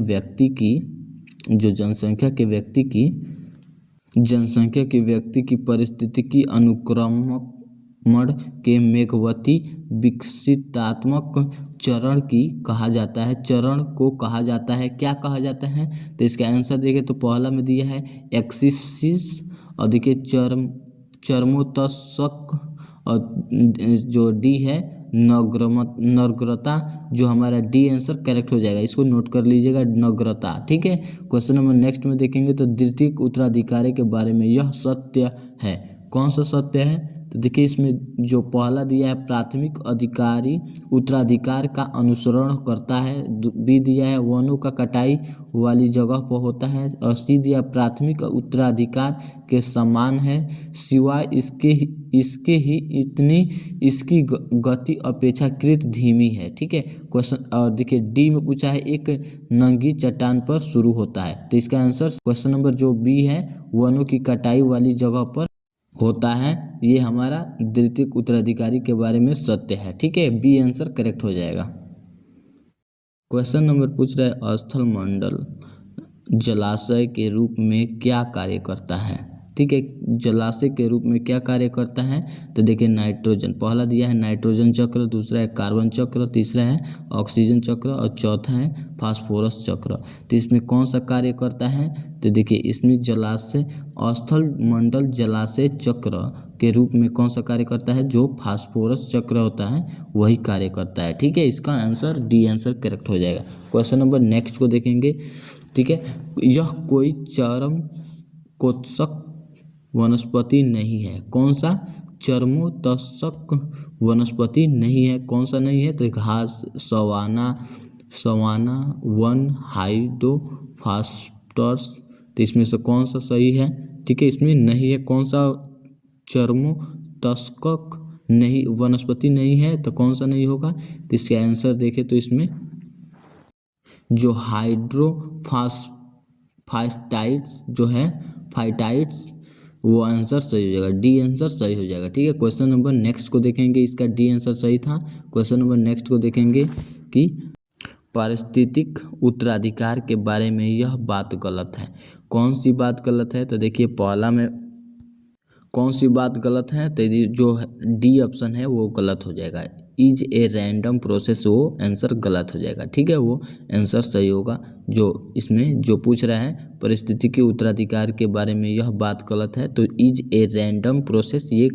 व्यक्ति की परिस्थितिकी अनुक्रमण के मेघवती विकसितात्मक चरण को कहा जाता है। क्या कहा जाता है? तो इसका आंसर देखें तो पहला में दिया है एक्सिस, और देखिए चरमोत्कर्षक, और जो डी है नग्रता। जो हमारा डी आंसर करेक्ट हो जाएगा, इसको नोट कर लीजिएगा, नग्रता। ठीक है, क्वेश्चन नंबर नेक्स्ट में देखेंगे तो द्वितीयक उत्तराधिकारी के बारे में यह सत्य है। कौन सा सत्य है? तो देखिए इसमें जो पहला दिया है प्राथमिक अधिकारी उत्तराधिकार का अनुसरण करता है, बी दिया है वनों का कटाई वाली जगह पर होता है, और सी दिया प्राथमिक उत्तराधिकार के समान है, सिवाय इसकी गति अपेक्षाकृत धीमी है। ठीक है, क्वेश्चन। और देखिए डी में पूछा है एक नंगी चट्टान पर शुरू होता है। तो इसका आंसर क्वेश्चन नंबर जो बी है वनों की कटाई वाली जगह पर होता है, ये हमारा द्वितीयक उत्तराधिकारी के बारे में सत्य है। ठीक है, बी आंसर करेक्ट हो जाएगा। क्वेश्चन नंबर पूछ रहा है स्थल मंडल जलाशय के रूप में क्या कार्य करता है। ठीक है, जलाशय के रूप में क्या कार्य करता है? तो देखिए नाइट्रोजन, पहला दिया है नाइट्रोजन चक्र, दूसरा है कार्बन चक्र, तीसरा है ऑक्सीजन चक्र, और चौथा है फास्फोरस चक्र। तो इसमें कौन सा कार्य करता है? तो देखिए इसमें जलाशय स्थल मंडल जलाशय चक्र के रूप में कौन सा कार्य करता है? जो फास्फोरस चक्र होता है वही कार्य करता है। ठीक है, इसका आंसर डी आंसर करेक्ट हो जाएगा। क्वेश्चन नंबर नेक्स्ट को देखेंगे। ठीक है, यह कोई चरमोत्कर्षक वनस्पति नहीं है। कौन सा? चरमोत्कर्षक वनस्पति नहीं है। कौन सा नहीं है? तो घास, सवाना वन, हाइड्रोफास्टर्स। तो इसमें से कौन सा सही है? ठीक है, इसमें नहीं है। कौन सा चरमोत्कर्षक नहीं वनस्पति नहीं है? तो कौन सा नहीं होगा? तो इसका आंसर देखें तो इसमें जो हाइड्रोफास्टाइड्स जो है फाइटाइड्स, वो आंसर सही हो जाएगा, डी आंसर सही हो जाएगा। ठीक है, क्वेश्चन नंबर नेक्स्ट को देखेंगे, इसका डी आंसर सही था। क्वेश्चन नंबर नेक्स्ट को देखेंगे कि पारिस्थितिक उत्तराधिकार के बारे में यह बात गलत है। कौन सी बात गलत है? तो देखिए पहला में कौन सी बात गलत है? तो जो डी ऑप्शन है वो गलत हो जाएगा, इज ए रैंडम प्रोसेस, वो आंसर गलत हो जाएगा। ठीक है, वो आंसर सही होगा। जो इसमें जो पूछ रहा है परिस्थितिकी उत्तराधिकार के बारे में यह बात गलत है, तो इज ए रैंडम प्रोसेस ये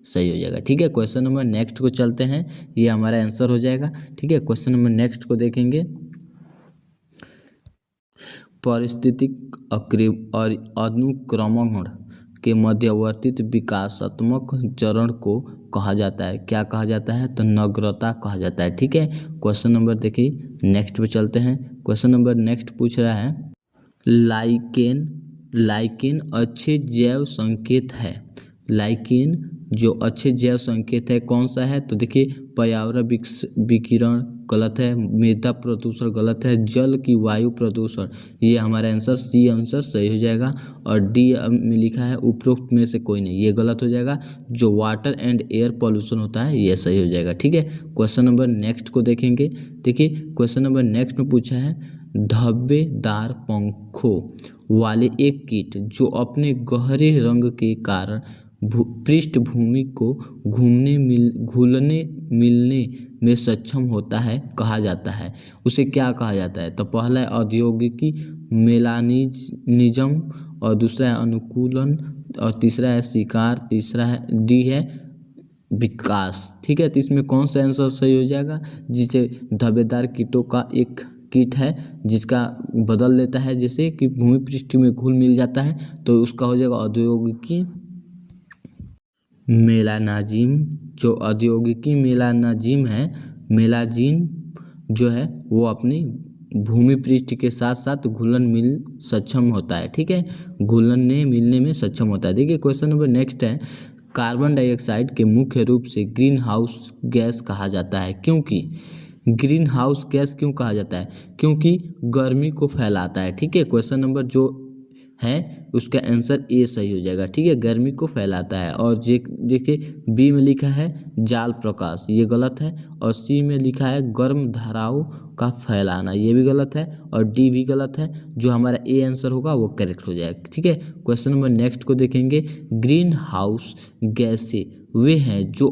सही हो जाएगा। ठीक है, क्वेश्चन नंबर नेक्स्ट को चलते हैं, ये हमारा आंसर हो जाएगा। ठीक है, क्वेश्चन नंबर नेक्स्ट को देखेंगे। पारिस्थितिक और अनुक्रमण के मध्यवर्ती विकासात्मक चरण को कहा जाता है। क्या कहा जाता है? तो नग्रता कहा जाता है। ठीक है, क्वेश्चन नंबर देखिए नेक्स्ट पे चलते हैं। क्वेश्चन नंबर नेक्स्ट पूछ रहा है लाइकेन अच्छे जैव संकेत है। लाइकेन जो अच्छे जैव संकेत है कौन सा है? तो देखिए पर्यावरण विकिरण गलत है, मृदा प्रदूषण गलत है, जल की वायु प्रदूषण, ये हमारा आंसर सी आंसर सही हो जाएगा। और डी में लिखा है उपरोक्त में से कोई नहीं, ये गलत हो जाएगा। जो वाटर एंड एयर पॉल्यूशन होता है ये सही हो जाएगा। ठीक है, क्वेश्चन नंबर नेक्स्ट को देखेंगे। देखिए क्वेश्चन नंबर नेक्स्ट में पूछा है धब्बेदार पंखों वाले एक कीट जो अपने गहरे रंग के कारण पृष्ठभूमि को घुलने मिलने में सक्षम होता है कहा जाता है, उसे क्या कहा जाता है? तो पहला है औद्योगिकी मेलानिज्म, और दूसरा है अनुकूलन, और तीसरा है शिकार, तीसरा है डी है विकास। ठीक है, तो इसमें कौन सा आंसर सही हो जाएगा? जिसे धब्बेदार कीटों का एक कीट है जिसका बदल लेता है, जैसे कि भूमि पृष्ठ में घुल मिल जाता है, तो उसका हो जाएगा औद्योगिकी मेलानाजिम। जो औद्योगिकी मेलानाजिम है, मेलाजिन जो है वो अपनी भूमि पृष्ठ के साथ साथ घुलन मिल सक्षम होता है। ठीक है, घुलने मिलने में सक्षम होता है। देखिए क्वेश्चन नंबर नेक्स्ट है, कार्बन डाइऑक्साइड के मुख्य रूप से ग्रीन हाउस गैस कहा जाता है क्योंकि ग्रीन हाउस गैस क्यों कहा जाता है? क्योंकि गर्मी को फैलाता है। ठीक है, क्वेश्चन नंबर जो है उसका आंसर ए सही हो जाएगा। ठीक है, गर्मी को फैलाता है। और देखिए बी में लिखा है जाल प्रकाश, ये गलत है। और सी में लिखा है गर्म धाराओं का फैलाना, ये भी गलत है। और डी भी गलत है। जो हमारा ए आंसर होगा वो करेक्ट हो जाएगा। ठीक है, क्वेश्चन नंबर नेक्स्ट को देखेंगे। ग्रीन हाउस गैसें वे हैं जो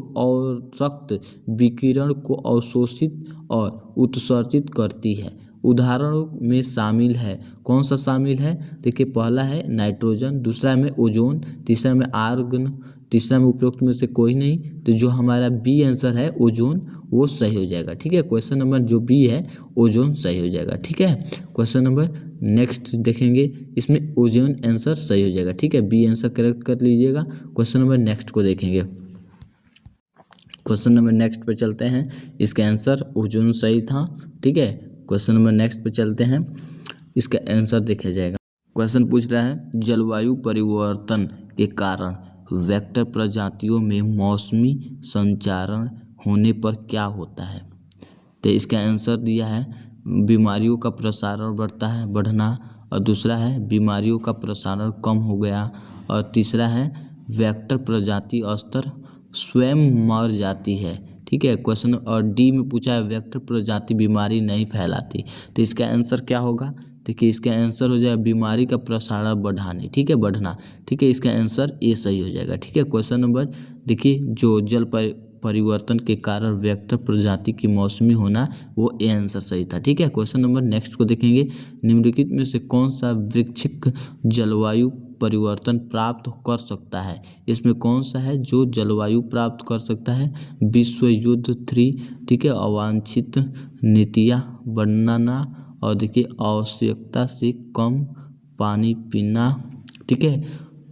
रक्त विकिरण को अवशोषित और उत्सर्जित करती है। उदाहरणों में शामिल है, कौन सा शामिल है? देखिए पहला है नाइट्रोजन, दूसरा में ओजोन, तीसरा में आर्गन, तीसरा में उपरोक्त में से कोई नहीं। तो जो हमारा बी आंसर है ओजोन, वो सही हो जाएगा। ठीक है, क्वेश्चन नंबर जो बी है ओजोन सही हो जाएगा। ठीक है, क्वेश्चन नंबर नेक्स्ट देखेंगे, इसमें ओजोन आंसर सही हो जाएगा। ठीक है, बी आंसर करेक्ट कर लीजिएगा। क्वेश्चन नंबर नेक्स्ट को देखेंगे। क्वेश्चन नंबर नेक्स्ट पे चलते हैं, इसका आंसर ओजोन सही था। ठीक है, क्वेश्चन नंबर नेक्स्ट पे चलते हैं, इसका आंसर देखा जाएगा। क्वेश्चन पूछ रहा है जलवायु परिवर्तन के कारण वेक्टर प्रजातियों में मौसमी संचारण होने पर क्या होता है? तो इसका आंसर दिया है बीमारियों का प्रसारण बढ़ना, और दूसरा है बीमारियों का प्रसारण कम हो गया, और तीसरा है वेक्टर प्रजाति स्तर स्वयं मर जाती है। ठीक है, क्वेश्चन और डी में पूछा है वेक्टर प्रजाति बीमारी नहीं फैलाती। तो इसका आंसर क्या होगा? देखिए इसका आंसर हो जाएगा बीमारी का प्रसारण बढ़ाने। ठीक है, बढ़ना। ठीक है, इसका आंसर ए सही हो जाएगा। ठीक है, क्वेश्चन नंबर देखिए जो जल परिवर्तन के कारण वेक्टर प्रजाति की मौसमी होना, वो ए आंसर सही था। ठीक है, क्वेश्चन नंबर नेक्स्ट को देखेंगे। निम्नलिखित में से कौन सा वृक्षिक जलवायु परिवर्तन प्राप्त कर सकता है? इसमें कौन सा है जो जलवायु प्राप्त कर सकता है? विश्व युद्ध 3, ठीक है, अवांछित नीतियाँ बनाना, और देखिए आवश्यकता से कम पानी पीना। ठीक है,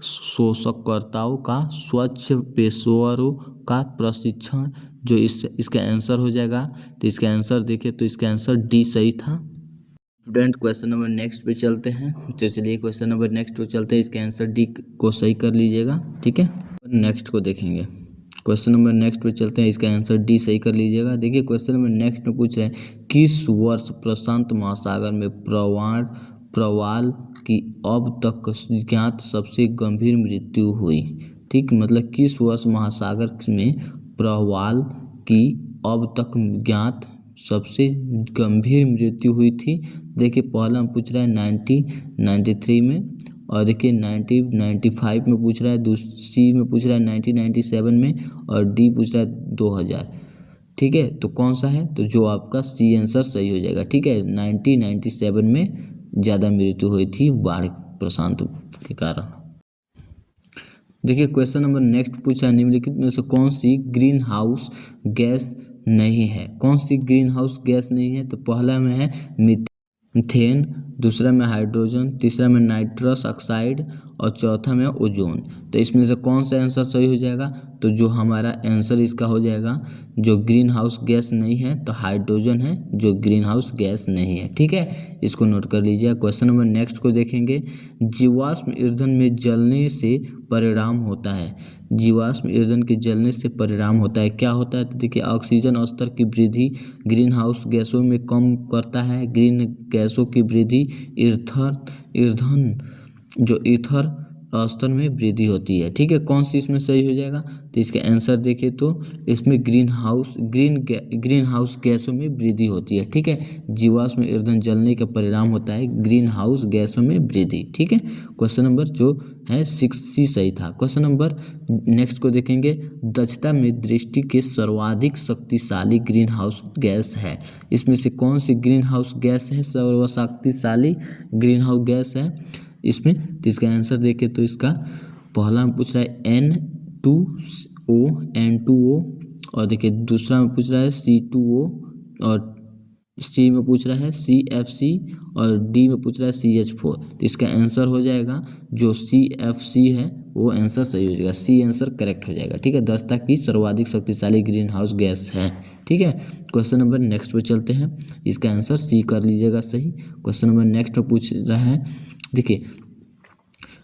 शोषकर्ताओं का स्वच्छ पेशेवरों का प्रशिक्षण, जो इसका आंसर हो जाएगा। तो इसका आंसर देखिए तो इसका आंसर डी सही था। स्टूडेंट क्वेश्चन नंबर नेक्स्ट पे चलते हैं। तो चलिए क्वेश्चन नंबर नेक्स्ट पे चलते हैं, इसका आंसर डी को सही कर लीजिएगा। ठीक है, नेक्स्ट को देखेंगे। क्वेश्चन नंबर नेक्स्ट पे चलते हैं, इसका आंसर डी सही कर लीजिएगा। देखिए क्वेश्चन नंबर नेक्स्ट में पूछ रहे हैं किस वर्ष प्रशांत महासागर में प्रवाल की अब तक ज्ञात सबसे गंभीर मृत्यु हुई? ठीक, मतलब किस वर्ष महासागर में प्रवाल की अब तक ज्ञात सबसे गंभीर मृत्यु हुई थी? देखिए पहला हम पूछ रहा है 1993 में, और देखिए 1995 में पूछ रहा है, सी में पूछ रहा है 1997 में, और डी पूछ रहा है 2000। ठीक है, तो कौन सा है? तो जो आपका सी आंसर सही हो जाएगा। ठीक है, 1997 में ज़्यादा मृत्यु हुई थी बाढ़ प्रशांत के कारण। देखिए क्वेश्चन नंबर नेक्स्ट पूछा है निम्नलिखित में से कौन सी ग्रीन हाउस गैस नहीं है? कौन सी ग्रीन हाउस गैस नहीं है? तो पहला में है मीथेन, दूसरा में हाइड्रोजन, तीसरा में नाइट्रस ऑक्साइड, और चौथा में ओजोन। तो इसमें से कौन सा आंसर सही हो जाएगा? तो जो हमारा आंसर इसका हो जाएगा, जो ग्रीन हाउस गैस नहीं है तो हाइड्रोजन है जो ग्रीन हाउस गैस नहीं है। ठीक है, इसको नोट कर लीजिए। क्वेश्चन नंबर नेक्स्ट को देखेंगे। जीवाश्म ईंधन में जलने से परिणाम होता है, जीवाश्म ईंधन के जलने से परिणाम होता है, क्या होता है? तो देखिए ऑक्सीजन स्तर की वृद्धि ग्रीन हाउस गैसों में कम करता है, ग्रीन गैसों की वृद्धि ईंधन जो ईथर स्तर में वृद्धि होती है। ठीक है, कौन सी इसमें सही हो जाएगा? तो इसका आंसर देखें तो इसमें ग्रीन हाउस गैसों में वृद्धि होती है। ठीक है, जीवाश्म ईंधन जलने का परिणाम होता है ग्रीन हाउस गैसों में वृद्धि। ठीक है, क्वेश्चन नंबर जो है 6C सही था। क्वेश्चन नंबर नेक्स्ट को देखेंगे, दक्षता में दृष्टि के सर्वाधिक शक्तिशाली ग्रीन हाउस गैस है। इसमें से कौन सी ग्रीन हाउस गैस है सर्वशक्तिशाली ग्रीन हाउस गैस है इसमें? तो इसका आंसर देखें तो इसका पहला में पूछ रहा है N2O और देखिए दूसरा में पूछ रहा है C2O और सी में पूछ रहा है CFC और डी में पूछ रहा है CH4। तो इसका आंसर हो जाएगा जो CFC है वो आंसर सही हो जाएगा, सी आंसर करेक्ट हो जाएगा। ठीक है, दक्षता की सर्वाधिक शक्तिशाली ग्रीन हाउस गैस है। ठीक है, क्वेश्चन नंबर नेक्स्ट पे चलते हैं, इसका आंसर सी कर लीजिएगा सही। क्वेश्चन नंबर नेक्स्ट में पूछ रहा है, देखिए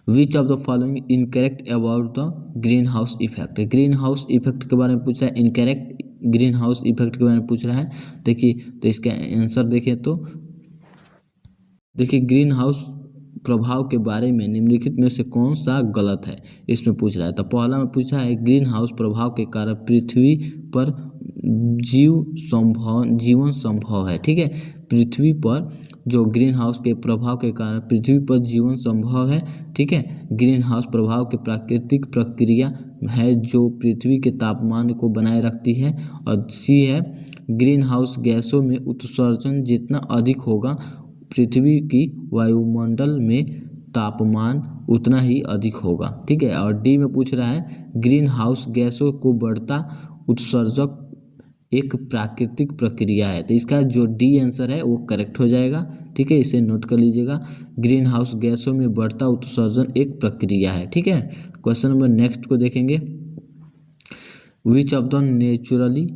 विच of the following incorrect about the green house effect. Green house effect के बारे में पूछ रहा है, इनकरेक्ट ग्रीन हाउस इफेक्ट के बारे में पूछ रहा है। देखिए तो इसका आंसर देखें तो देखिए ग्रीन हाउस प्रभाव के बारे में निम्नलिखित में से कौन सा गलत है इसमें पूछ रहा है। तो पहला में पूछा है ग्रीन हाउस प्रभाव के कारण पृथ्वी पर जीवन संभव है। ठीक है, पृथ्वी पर जो ग्रीन हाउस के प्रभाव के कारण पृथ्वी पर जीवन संभव है। ठीक है, ग्रीन हाउस प्रभाव के प्राकृतिक प्रक्रिया है जो पृथ्वी के तापमान को बनाए रखती है। और सी है ग्रीन हाउस गैसों में उत्सर्जन जितना अधिक होगा पृथ्वी की वायुमंडल में तापमान उतना ही अधिक होगा। ठीक है, और डी में पूछ रहा है ग्रीन हाउस गैसों को बढ़ता उत्सर्जक एक प्राकृतिक प्रक्रिया है। तो इसका जो डी आंसर है वो करेक्ट हो जाएगा। ठीक है, इसे नोट कर लीजिएगा, ग्रीन हाउस गैसों में बढ़ता उत्सर्जन एक प्रक्रिया है। ठीक है, क्वेश्चन नंबर नेक्स्ट को देखेंगे, which of the naturally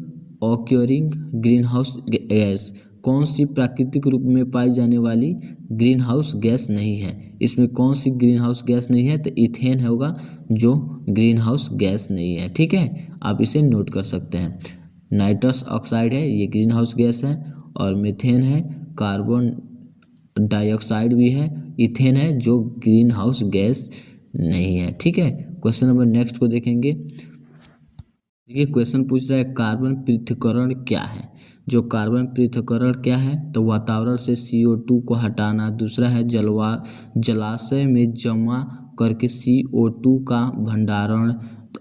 occurring greenhouse gas, कौन सी प्राकृतिक रूप में पाई जाने वाली ग्रीन हाउस गैस नहीं है। इसमें कौन सी ग्रीन हाउस गैस नहीं है? तो इथेन होगा जो ग्रीन हाउस गैस नहीं है। ठीक है, आप इसे नोट कर सकते हैं। नाइट्रस ऑक्साइड है, ये ग्रीन हाउस गैस है, और मीथेन है, कार्बन डाइऑक्साइड भी है, इथेन है जो ग्रीन हाउस गैस नहीं है। ठीक है, क्वेश्चन नंबर नेक्स्ट को देखेंगे, देखिए क्वेश्चन पूछ रहा है कार्बन पृथक्करण क्या है। जो कार्बन पृथक्करण क्या है? तो वातावरण से CO2 को हटाना। दूसरा है जलाशय में जमा करके CO2 का भंडारण।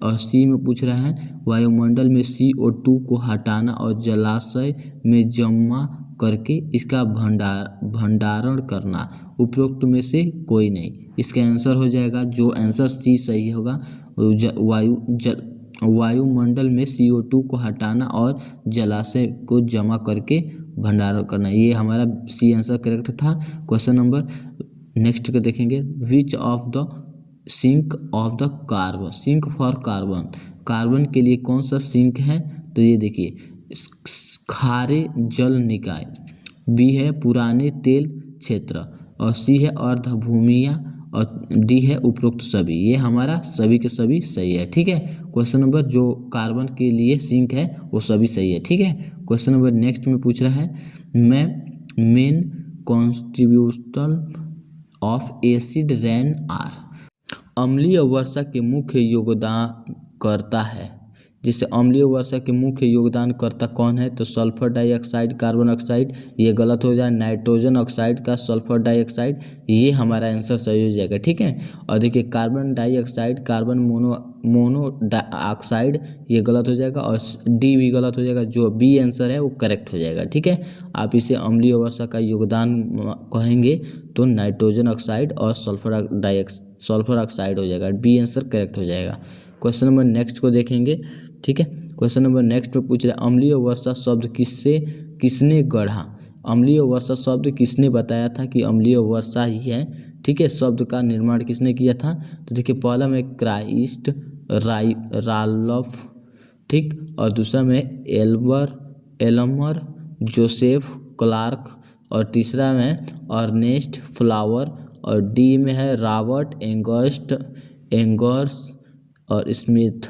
और सी में पूछ रहा है वायुमंडल में CO2 को हटाना और जलाशय में जमा करके इसका भंडारण करना। उपरोक्त में से कोई नहीं। इसका आंसर हो जाएगा जो आंसर सी सही होगा, वायुमंडल में CO2 को हटाना और जलाशय को जमा करके भंडारण करना। ये हमारा सी आंसर करेक्ट था। क्वेश्चन नंबर नेक्स्ट को देखेंगे, which of the sink of the carbon, sink for carbon, carbon के लिए कौन सा सिंक है? तो ये देखिए खारे जल निकाय, बी है पुराने तेल क्षेत्र, और सी है अर्धभूमियाँ, और डी है उपरोक्त सभी। ये हमारा सभी के सभी सही है। ठीक है, क्वेश्चन नंबर जो कार्बन के लिए सिंक है वो सभी सही है। ठीक है, क्वेश्चन नंबर नेक्स्ट में पूछ रहा है main contributor of acid rain are, अम्लीय वर्षा के मुख्य योगदानकर्ता है। जैसे अम्लीय वर्षा के मुख्य योगदानकर्ता कौन है? तो सल्फर डाइऑक्साइड, कार्बन ऑक्साइड, ये गलत हो जाए, नाइट्रोजन ऑक्साइड का सल्फर डाइऑक्साइड, ये हमारा आंसर सही हो जाएगा। ठीक है, और देखिए carbon dioxide, carbon mono oxide, ये गलत हो जाएगा, और डी भी गलत हो जाएगा। जो बी आंसर है वो करेक्ट हो जाएगा। ठीक है, आप इसे अम्लीय वर्षा का योगदान कहेंगे तो नाइट्रोजन ऑक्साइड और सल्फर ऑक्साइड हो जाएगा। बी आंसर करेक्ट हो जाएगा। क्वेश्चन नंबर नेक्स्ट को देखेंगे। ठीक है, क्वेश्चन नंबर नेक्स्ट में पूछ रहा है अम्लीय वर्षा शब्द किसने गढ़ा। अम्लीय वर्षा शब्द किसने बताया था कि अम्लीय वर्षा ही है। ठीक है, शब्द का निर्माण किसने किया था? तो देखिए पहला में क्राइस्ट राल्फ, ठीक, और दूसरा में एल्मर जोसेफ क्लार्क, और तीसरा में अर्नेस्ट फ्लावर, और डी में है रॉबर्ट एंगर्स और स्मिथ।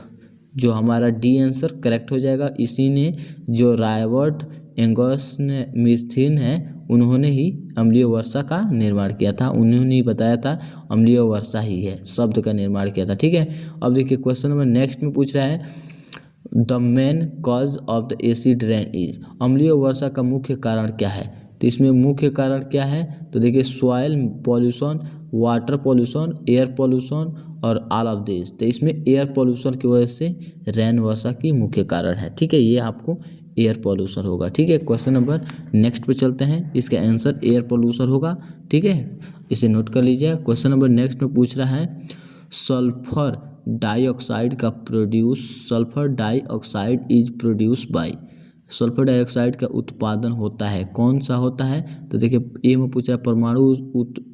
जो हमारा डी आंसर करेक्ट हो जाएगा। इसी ने जो रॉबर्ट एंगर्स ने मिथीन है उन्होंने ही अम्लीय वर्षा का निर्माण किया था, उन्होंने ही बताया था अम्लीय वर्षा ही है शब्द का निर्माण किया था। ठीक है, अब देखिए क्वेश्चन नंबर नेक्स्ट में पूछ रहा है the main cause of the acid rain is, अम्लीय वर्षा का मुख्य कारण क्या है। तो इसमें मुख्य कारण क्या है, तो देखिए soil pollution, water pollution, air pollution और ऑल ऑफ दिस। तो इसमें एयर पॉल्यूशन की वजह से रेन वर्षा की मुख्य कारण है। ठीक है, ये आपको एयर पॉल्यूशन होगा। ठीक है, क्वेश्चन नंबर नेक्स्ट पे चलते हैं, इसका आंसर एयर पॉल्यूशन होगा। ठीक है, इसे नोट कर लीजिए। क्वेश्चन नंबर नेक्स्ट में पूछ रहा है sulphur dioxide sulphur dioxide is produce by, sulphur dioxide का उत्पादन होता है, कौन सा होता है। तो देखिए ए में पूछ रहा है परमाणु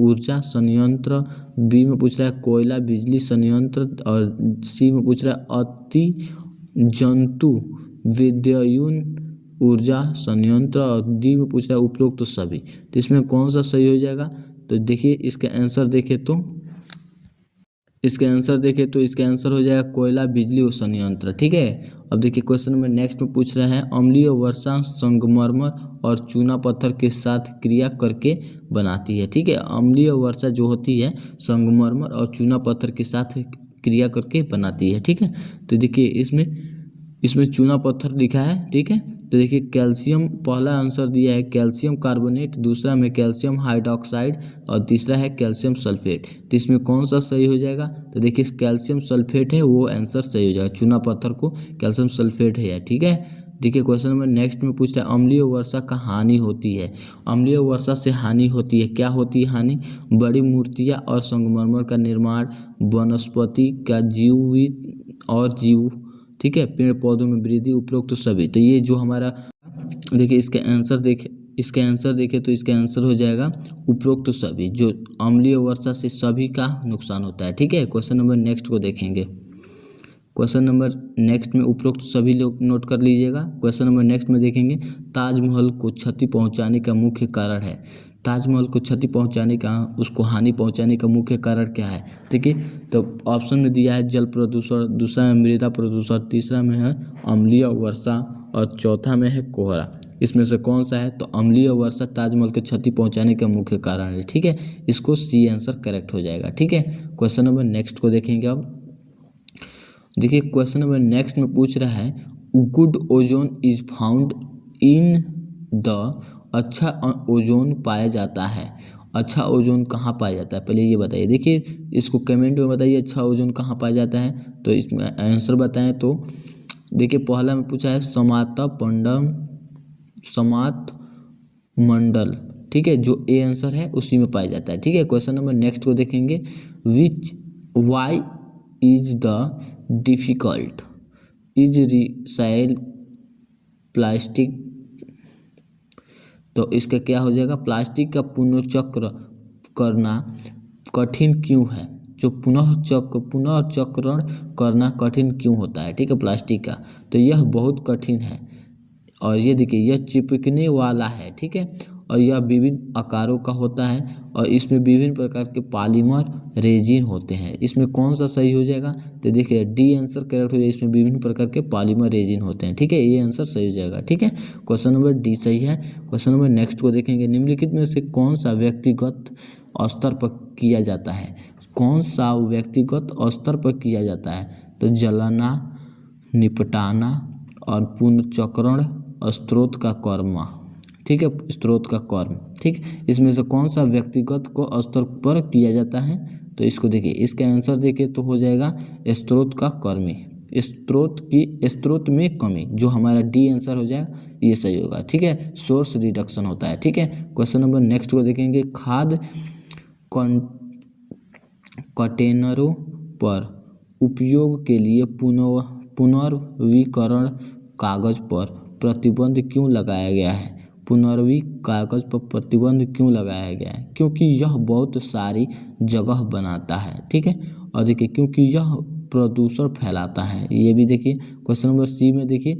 ऊर्जा संयंत्र, बी में पूछ रहा है कोयला बिजली संयंत्र और सी में पूछ रहा है अति जंतु विद्युत ऊर्जा संयंत्र और डी में पूछ रहा है उपरोक्त तो सभी। तो इसमें कौन सा सही हो जाएगा, तो देखिए इसका आंसर देखें तो इसका आंसर हो जाएगा कोयला बिजली और संयंत्र। ठीक है, अब देखिए क्वेश्चन नंबर नेक्स्ट में पूछ रहे हैं अम्लीय वर्षा संगमरमर और चूना पत्थर के साथ क्रिया करके बनाती है। ठीक है, अम्लीय वर्षा जो होती है संगमरमर और चूना पत्थर के साथ क्रिया करके बनाती है। ठीक है, तो देखिए इसमें चूना पत्थर लिखा है। ठीक है, तो देखिए कैल्शियम, पहला आंसर दिया है कैल्शियम कार्बोनेट, दूसरा में कैल्शियम हाइड्रोक्साइड और तीसरा है कैल्शियम सल्फेट। तो इसमें कौन सा सही हो जाएगा, तो देखिए कैल्शियम सल्फेट है वो आंसर सही हो जाएगा, चूना पत्थर को कैल्शियम सल्फेट है। ठीक है, देखिए क्वेश्चन नंबर नेक्स्ट में पूछ रहा है अम्लीय वर्षा का हानि होती है, अम्लीय वर्षा से हानि होती है, क्या होती है हानि, बड़ी मूर्तियाँ और संगमरमर का निर्माण, वनस्पति का जीव। ठीक है, पेड़ पौधों में वृद्धि, उपरोक्त तो सभी। तो ये जो हमारा देखिए इसका आंसर देखें तो इसका आंसर हो जाएगा उपरोक्त तो सभी, जो अम्लीय वर्षा से सभी का नुकसान होता है। ठीक है, क्वेश्चन नंबर नेक्स्ट को देखेंगे। क्वेश्चन नंबर नेक्स्ट में उपरोक्त सभी लोग नोट कर लीजिएगा। क्वेश्चन नंबर नेक्स्ट में देखेंगे ताजमहल को क्षति पहुंचाने का मुख्य कारण है, ताजमहल को क्षति पहुंचाने का, उसको हानि पहुंचाने का मुख्य कारण क्या है। देखिए तो ऑप्शन में दिया है जल प्रदूषण, दूसरा में मृदा प्रदूषण, तीसरा में है अम्लीय वर्षा और चौथा में है कोहरा। इसमें से कौन सा है, तो अम्लीय वर्षा ताजमहल को क्षति पहुंचाने का मुख्य कारण है। ठीक है, इसको सी आंसर करेक्ट हो जाएगा। ठीक है, क्वेश्चन नंबर नेक्स्ट को देखेंगे। अब देखिए क्वेश्चन नंबर नेक्स्ट में पूछ रहा है good ozone is found in the, अच्छा ओजोन पाया जाता है, अच्छा ओजोन कहाँ पाया जाता है, पहले ये बताइए। देखिए इसको कमेंट में बताइए अच्छा ओजोन कहाँ पाया जाता है, तो इसमें आंसर बताएं। तो देखिए पहला में पूछा है समात मंडल। ठीक है, जो ए आंसर है उसी में पाया जाता है। ठीक है, क्वेश्चन नंबर नेक्स्ट को देखेंगे why is the difficult is recycle plastic, तो इसका क्या हो जाएगा, प्लास्टिक का पुनर्चक्र करना कठिन क्यों है, जो पुनर्चक्रण करना कठिन क्यों होता है। ठीक है, प्लास्टिक का, तो यह बहुत कठिन है और ये देखिए यह चिपकने वाला है। ठीक है, और यह विभिन्न आकारों का होता है और इसमें विभिन्न प्रकार के पॉलीमर रेजिन होते हैं। इसमें कौन सा सही हो जाएगा, तो देखिए डी आंसर करेक्ट हो जाएगा, इसमें विभिन्न प्रकार के पॉलीमर रेजिन होते हैं। ठीक है, ये आंसर सही हो जाएगा। ठीक है, क्वेश्चन नंबर डी सही है। क्वेश्चन नंबर नेक्स्ट को देखेंगे निम्नलिखित में से कौन सा व्यक्तिगत स्तर पर किया जाता है, कौन सा व्यक्तिगत स्तर पर किया जाता है, तो जलाना, निपटाना और पुनर्चक्रण स्रोत का कर्म। ठीक है, स्रोत का कर्म। ठीक, इसमें से कौन सा व्यक्तिगत को स्तर पर किया जाता है, तो इसको देखिए इसका आंसर देखिए तो हो जाएगा स्रोत का कर्मी, स्रोत में कमी, जो हमारा डी आंसर हो जाएगा ये सही होगा। ठीक है, सोर्स रिडक्शन होता है। ठीक है, क्वेश्चन नंबर नेक्स्ट को देखेंगे खाद कंटेनरों पर उपयोग के लिए पुनर्नवीकरण कागज पर प्रतिबंध क्यों लगाया गया है, पुनर्नवीकरण कागज पर प्रतिबंध क्यों लगाया गया है, क्योंकि यह बहुत सारी जगह बनाता है। ठीक है, और देखिए क्योंकि यह प्रदूषण फैलाता है, ये भी देखिए। क्वेश्चन नंबर सी में देखिए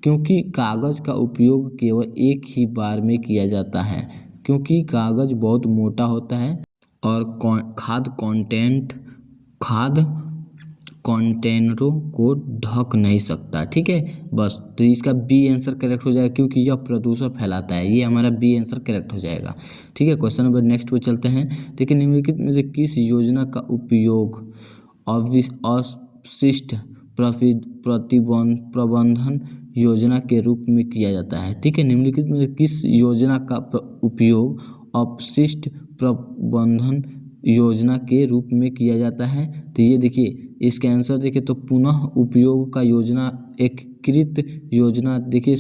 क्योंकि कागज का उपयोग केवल एक ही बार में किया जाता है, क्योंकि कागज बहुत मोटा होता है और खाद कंटेनरों को ढक नहीं सकता। ठीक है, बस तो इसका बी आंसर करेक्ट हो जाएगा, क्योंकि यह प्रदूषण फैलाता है। ये हमारा बी आंसर करेक्ट हो जाएगा। ठीक है, क्वेश्चन नंबर नेक्स्ट पे चलते हैं। देखिए, निम्नलिखित में से किस योजना का उपयोग अवशिष्ट प्रबंधन योजना के रूप में किया जाता है? ठीक है, निम्नलिखित में से किस योजना का उपयोग अपशिष्ट प्रबंधन योजना के रूप में किया जाता है? तो ये देखिए, इसके आंसर देखिए तो पुनः उपयोग का योजना, एकीकृत योजना, देखिए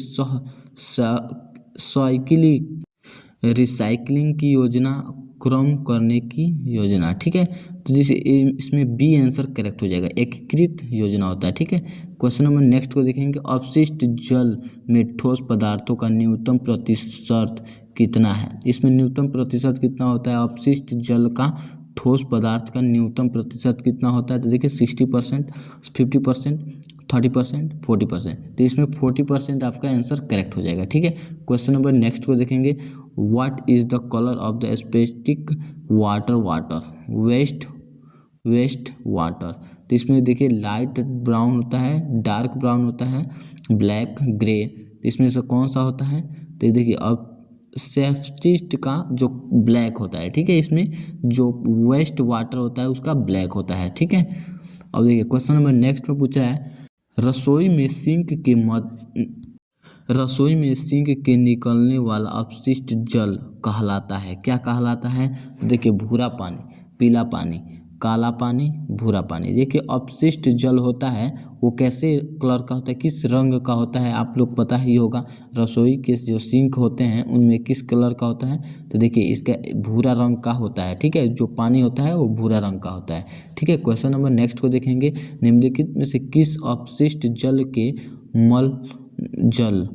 रिसाइकलिंग की योजना, क्रम करने की योजना। ठीक है, तो जैसे इसमें बी आंसर करेक्ट हो जाएगा, एकीकृत योजना होता है। ठीक है, क्वेश्चन नंबर नेक्स्ट को देखेंगे। अपशिष्ट जल में ठोस पदार्थों का न्यूनतम प्रतिशत कितना है? इसमें न्यूनतम प्रतिशत कितना होता है? अपशिष्ट जल का ठोस पदार्थ का न्यूनतम प्रतिशत कितना होता है? तो देखिए 60%, 50%, 30%, 40%। तो इसमें 40% आपका आंसर करेक्ट हो जाएगा। ठीक है, क्वेश्चन नंबर नेक्स्ट को देखेंगे। What is the colour of the specific waste water? तो इसमें देखिए लाइट ब्राउन होता है, डार्क ब्राउन होता है, ब्लैक, ग्रे। तो इसमें से कौन सा होता है? तो देखिए अब सेफ्टिस्ट का जो ब्लैक होता है। ठीक है, इसमें जो वेस्ट वाटर होता है उसका ब्लैक होता है। ठीक है, अब देखिए क्वेश्चन नंबर नेक्स्ट में पूछ रहा है, रसोई में सिंक के निकलने वाला अपशिष्ट जल कहलाता है, क्या कहलाता है? तो देखिए भूरा पानी, पीला पानी, काला पानी, भूरा पानी। देखिए अपशिष्ट जल होता है वो कैसे कलर का होता है, किस रंग का होता है, आप लोग पता ही होगा। रसोई के जो सिंक होते हैं उनमें किस कलर का होता है? तो देखिए इसका भूरा रंग का होता है। ठीक है, जो पानी होता है वो भूरा रंग का होता है। ठीक है, क्वेश्चन नंबर नेक्स्ट को देखेंगे। निम्नलिखित में से किस अपशिष्ट जल के मल जल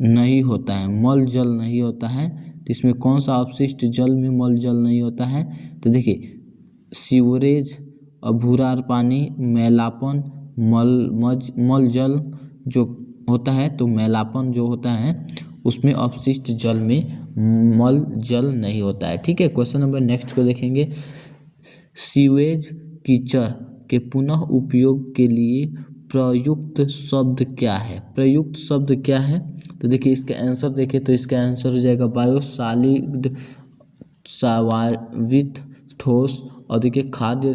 नहीं होता है? मल जल नहीं होता है, तो इसमें कौन सा अपशिष्ट जल में मल जल नहीं होता है? तो देखिए सीवरेज, भूरा पानी, मैलापन, मल जल जो होता है, तो मैलापन जो होता है उसमें अपशिष्ट जल में मल जल नहीं होता है। ठीक है, क्वेश्चन नंबर नेक्स्ट को देखेंगे। सीवेज कीचड़ के पुनः उपयोग के लिए प्रयुक्त शब्द क्या है? प्रयुक्त शब्द क्या है? तो देखिए इसका आंसर देखिए तो इसका आंसर हो जाएगा बायोसॉलिड, स्वाभाविक, ठोस, और देखिए खाद्य,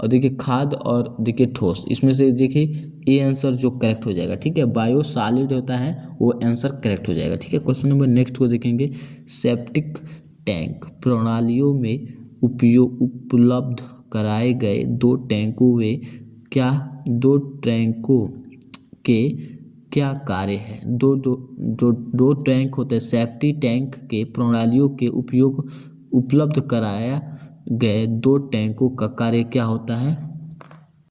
और देखिए खाद, और देखिए ठोस। इसमें से देखिए ए आंसर जो करेक्ट हो जाएगा। ठीक है, बायोसॉलिड होता है वो आंसर करेक्ट हो जाएगा। ठीक है, क्वेश्चन नंबर नेक्स्ट को देखेंगे। सेप्टिक टैंक प्रणालियों में उपलब्ध कराए गए दो टैंकों के क्या कार्य है? दो टैंक होते हैं। सेफ्टी टैंक के प्रणालियों के उपलब्ध कराया गए दो टैंकों का कार्य क्या होता है?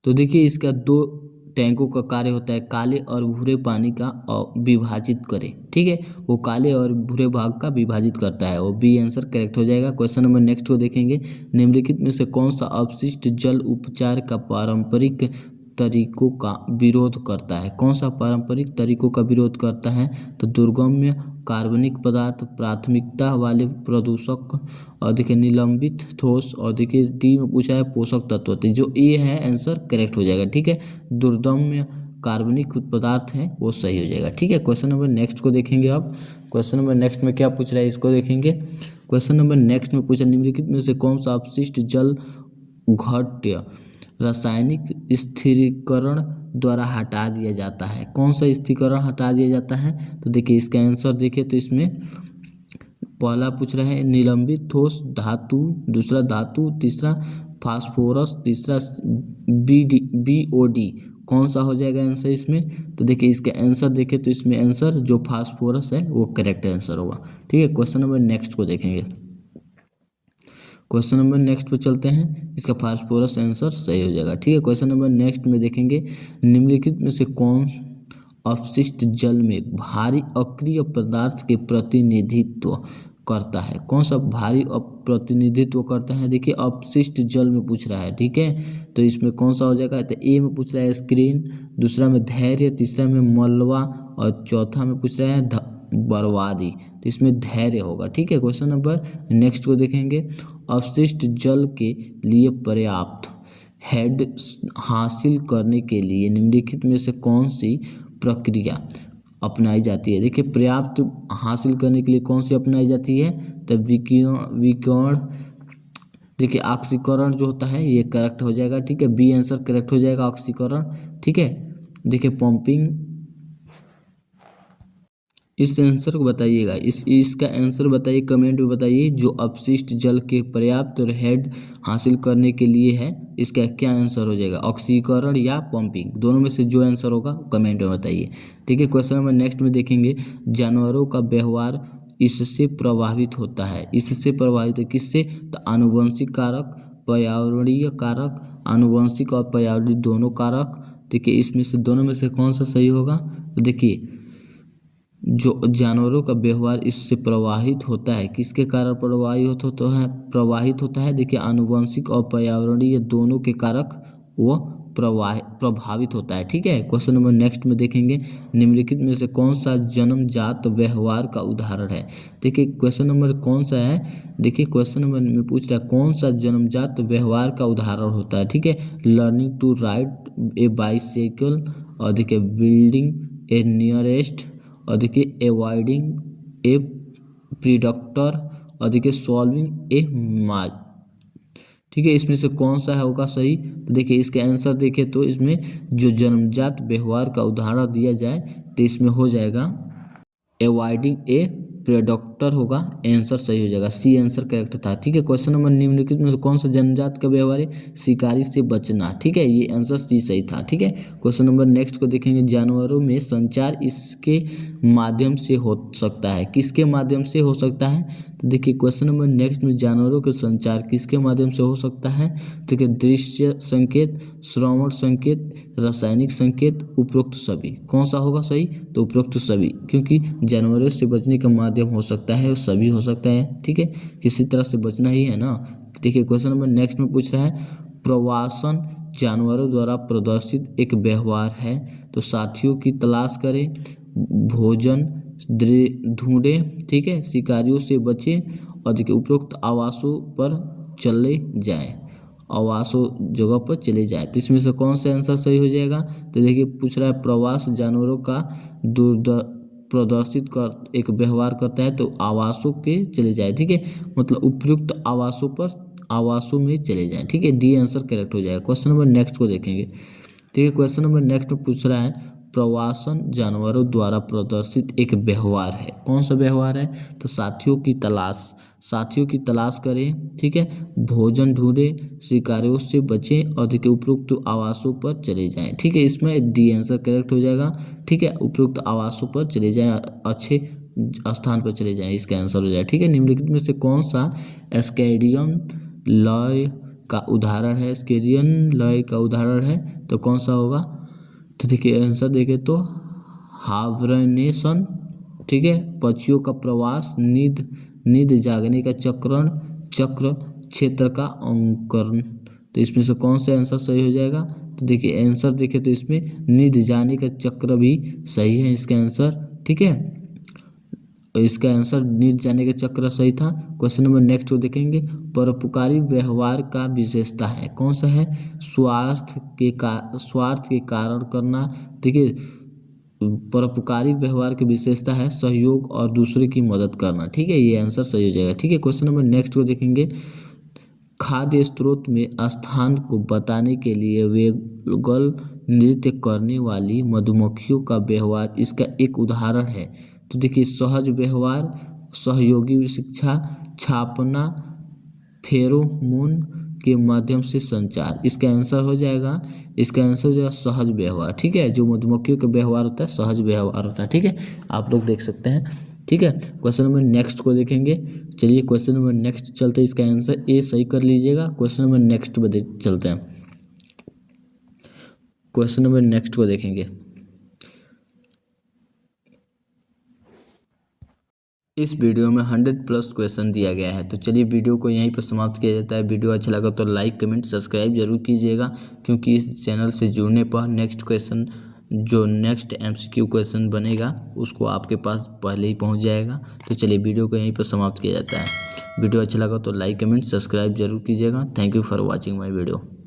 तो देखिए इसका दो टैंकों का कार्य होता है काले और भूरे पानी का विभाजित करे। ठीक है, वो काले और भूरे भाग का विभाजित करता है, वो बी आंसर करेक्ट हो जाएगा। क्वेश्चन नंबर नेक्स्ट को देखेंगे। निम्नलिखित में से कौन सा अपशिष्ट जल उपचार का पारंपरिक तरीकों का विरोध करता है? कौन सा पारंपरिक तरीकों का विरोध करता है? तो दुर्गम्य कार्बनिक पदार्थ, प्राथमिकता वाले प्रदूषक, और देखिए निलंबित ठोस, और देखिए डी में पूछा है पोषक तत्व। तो जो ए है आंसर करेक्ट हो जाएगा। ठीक है, दुर्दम्य कार्बनिक पदार्थ है वो सही हो जाएगा। ठीक है, क्वेश्चन नंबर नेक्स्ट को देखेंगे। अब क्वेश्चन नंबर नेक्स्ट में क्या पूछ रहा है इसको देखेंगे। क्वेश्चन नंबर नेक्स्ट में पूछा, निम्नलिखित में से कौन सा अपशिष्ट जल घट्य रासायनिक स्थिरीकरण द्वारा हटा दिया जाता है? कौन सा स्थिरीकरण हटा दिया जाता है? तो देखिए इसका आंसर देखिए तो इसमें पहला पूछ रहा है निलंबित ठोस धातु, दूसरा धातु, तीसरा फास्फोरस, तीसरा BOD। कौन सा हो जाएगा आंसर इसमें? तो देखिए इसका आंसर देखिए तो इसमें आंसर जो फास्फोरस है वो करेक्ट आंसर होगा। ठीक है, क्वेश्चन नंबर नेक्स्ट को देखेंगे। क्वेश्चन नंबर नेक्स्ट पे चलते हैं, इसका फास्फोरस आंसर सही हो जाएगा। ठीक है, क्वेश्चन नंबर नेक्स्ट में देखेंगे। निम्नलिखित में से कौन अपशिष्ट जल में भारी अक्रिय पदार्थ के प्रतिनिधित्व करता है? कौन सा भारी प्रतिनिधित्व करता है? देखिए अपशिष्ट जल में पूछ रहा है। ठीक है, तो इसमें कौन सा हो जाएगा? तो ए में पूछ रहा है स्क्रीन, दूसरा में धैर्य, तीसरा में मलबा, और चौथा में पूछ रहा है बर्बादी। तो इसमें धैर्य होगा। ठीक है, क्वेश्चन नंबर नेक्स्ट को देखेंगे। अपशिष्ट जल के लिए पर्याप्त हेड हासिल करने के लिए निम्नलिखित में से कौन सी प्रक्रिया अपनाई जाती है। देखिए पर्याप्त हासिल करने के लिए कौन सी अपनाई जाती है, तो विकिरण देखिए ऑक्सीकरण जो होता है ये करेक्ट हो जाएगा, ठीक है, बी आंसर करेक्ट हो जाएगा ऑक्सीकरण, ठीक है। देखिए पंपिंग, इस आंसर को बताइएगा, इसका आंसर बताइए, कमेंट में बताइए। जो अपशिष्ट जल के पर्याप्त हेड हासिल करने के लिए है, इसका क्या आंसर हो जाएगा, ऑक्सीकरण या पंपिंग, दोनों में से जो आंसर होगा कमेंट में बताइए। ठीक है, क्वेश्चन नंबर नेक्स्ट में देखेंगे, जानवरों का व्यवहार इससे प्रभावित होता है। इससे प्रभावित है किससे, तो आनुवंशिक कारक, पर्यावरणीय कारक, आनुवंशिक और पर्यावरणीय दोनों कारक। देखिए इसमें से दोनों में से कौन सा सही होगा, तो देखिए जो जानवरों का व्यवहार इससे प्रवाहित होता है, किसके कारण प्रवाहित होता है, देखिए आनुवंशिक और पर्यावरणीय दोनों के कारक वो प्रभावित होता है। ठीक है, क्वेश्चन नंबर नेक्स्ट में देखेंगे, निम्नलिखित में से कौन सा जन्मजात व्यवहार का उदाहरण है। देखिए क्वेश्चन नंबर कौन सा है, देखिए क्वेश्चन नंबर में पूछ रहा है कौन सा जन्मजात व्यवहार का उदाहरण होता है। ठीक है, learning to ride a bicycle, और देखिए बिल्डिंग ए नियरेस्ट, और देखिए अवॉइडिंग ए प्रीडक्टर, और देखिए सॉल्विंग ए माज। ठीक है, इसमें से कौन सा है होगा सही, तो देखिए इसके आंसर देखें तो इसमें जो जन्मजात व्यवहार का उदाहरण दिया जाए तो इसमें हो जाएगा अवॉइडिंग ए प्रेडेटर होगा, आंसर सही हो जाएगा, सी आंसर करेक्ट था। ठीक है, क्वेश्चन नंबर निम्नलिखित में से कौन सा जन्मजात का व्यवहार है, शिकारी से बचना। ठीक है, ये आंसर सी सही था। ठीक है, क्वेश्चन नंबर नेक्स्ट को देखेंगे, जानवरों में संचार इसके माध्यम से हो सकता है, किसके माध्यम से हो सकता है, तो देखिए क्वेश्चन नंबर नेक्स्ट में जानवरों के संचार किसके माध्यम से हो सकता है, देखिए दृश्य संकेत, श्रवण संकेत, रासायनिक संकेत, उपरोक्त सभी। कौन सा होगा सही, तो उपरोक्त सभी, क्योंकि जानवरों से बचने का माध्यम हो सकता है और सभी हो सकता है। ठीक है, किसी तरह से बचना ही है ना। देखिए क्वेश्चन नंबर नेक्स्ट में पूछ रहा है, प्रवासन जानवरों द्वारा प्रदर्शित एक व्यवहार है, तो साथियों की तलाश करें, भोजन ढूंढें, ठीक है, शिकारियों से बचें, और देखिए उपरोक्त आवासों पर चले जाएं, आवासों जगह पर चले जाएं। तो इसमें से कौन सा आंसर सही हो जाएगा, तो देखिए पूछ रहा है प्रवास जानवरों का प्रदर्शित कर एक व्यवहार करता है, तो आवासों के चले जाए। ठीक है, मतलब उपयुक्त आवासों में चले जाएं। ठीक है, डी आंसर करेक्ट हो जाएगा। क्वेश्चन नंबर नेक्स्ट को देखेंगे। ठीक है, क्वेश्चन नंबर नेक्स्ट में पूछ रहा है, प्रवासन जानवरों द्वारा प्रदर्शित एक व्यवहार है, कौन सा व्यवहार है, तो साथियों की तलाश करें, ठीक है, भोजन ढूंढें, शिकारियों से बचें, और देखिए उपयुक्त आवासों पर चले जाएं। ठीक है, इसमें डी आंसर करेक्ट हो जाएगा। ठीक है, उपयुक्त आवासों पर चले जाएं, अच्छे स्थान पर चले जाएं, इसका आंसर हो जाए। ठीक है, निम्नलिखित में से कौन सा स्कैडियन लय का उदाहरण है, स्कैडियन लय का उदाहरण है, तो कौन सा होगा, तो देखिए आंसर देखें तो हाइबरनेशन। ठीक है, पक्षियों का प्रवास, नींद जागने का चक्र, क्षेत्र का अंकुरण। तो इसमें से कौन सा आंसर सही हो जाएगा, तो देखिए आंसर देखें तो इसमें नींद जाने का चक्र भी सही है इसका आंसर। ठीक है, इसका आंसर नींद जाने का चक्र सही था। क्वेश्चन नंबर नेक्स्ट को देखेंगे, परोपकारी व्यवहार का विशेषता है, कौन सा है, स्वार्थ के कारण करना। देखिए परोपकारी व्यवहार की विशेषता है सहयोग और दूसरे की मदद करना। ठीक है, ये आंसर सही हो जाएगा। ठीक है, क्वेश्चन नंबर नेक्स्ट को देखेंगे, खाद्य स्रोत में स्थान को बताने के लिए वेगल नृत्य करने वाली मधुमक्खियों का व्यवहार इसका एक उदाहरण है। तो देखिए सहज व्यवहार, सहयोगी शिक्षा, छापना, फेरोमोन के माध्यम से संचार, इसका आंसर हो जाएगा, सहज व्यवहार। ठीक है, जो मधुमक्खियों का व्यवहार होता है सहज व्यवहार होता है। ठीक है, आप लोग देख सकते हैं। ठीक है, क्वेश्चन नंबर नेक्स्ट को देखेंगे। चलिए क्वेश्चन नंबर नेक्स्ट चलते हैं, इसका आंसर ए सही कर लीजिएगा। क्वेश्चन नंबर नेक्स्ट पे चलते हैं, क्वेश्चन नंबर नेक्स्ट को देखेंगे। इस वीडियो में 100+ क्वेश्चन दिया गया है, तो चलिए वीडियो को यहीं पर समाप्त किया जाता है। वीडियो अच्छा लगा तो लाइक कमेंट सब्सक्राइब जरूर कीजिएगा, क्योंकि इस चैनल से जुड़ने पर नेक्स्ट MCQ क्वेश्चन बनेगा उसको आपके पास पहले ही पहुंच जाएगा। तो चलिए वीडियो को यहीं पर समाप्त किया जाता है। वीडियो अच्छा लगा तो लाइक कमेंट सब्सक्राइब जरूर कीजिएगा। Thank you for watching my video.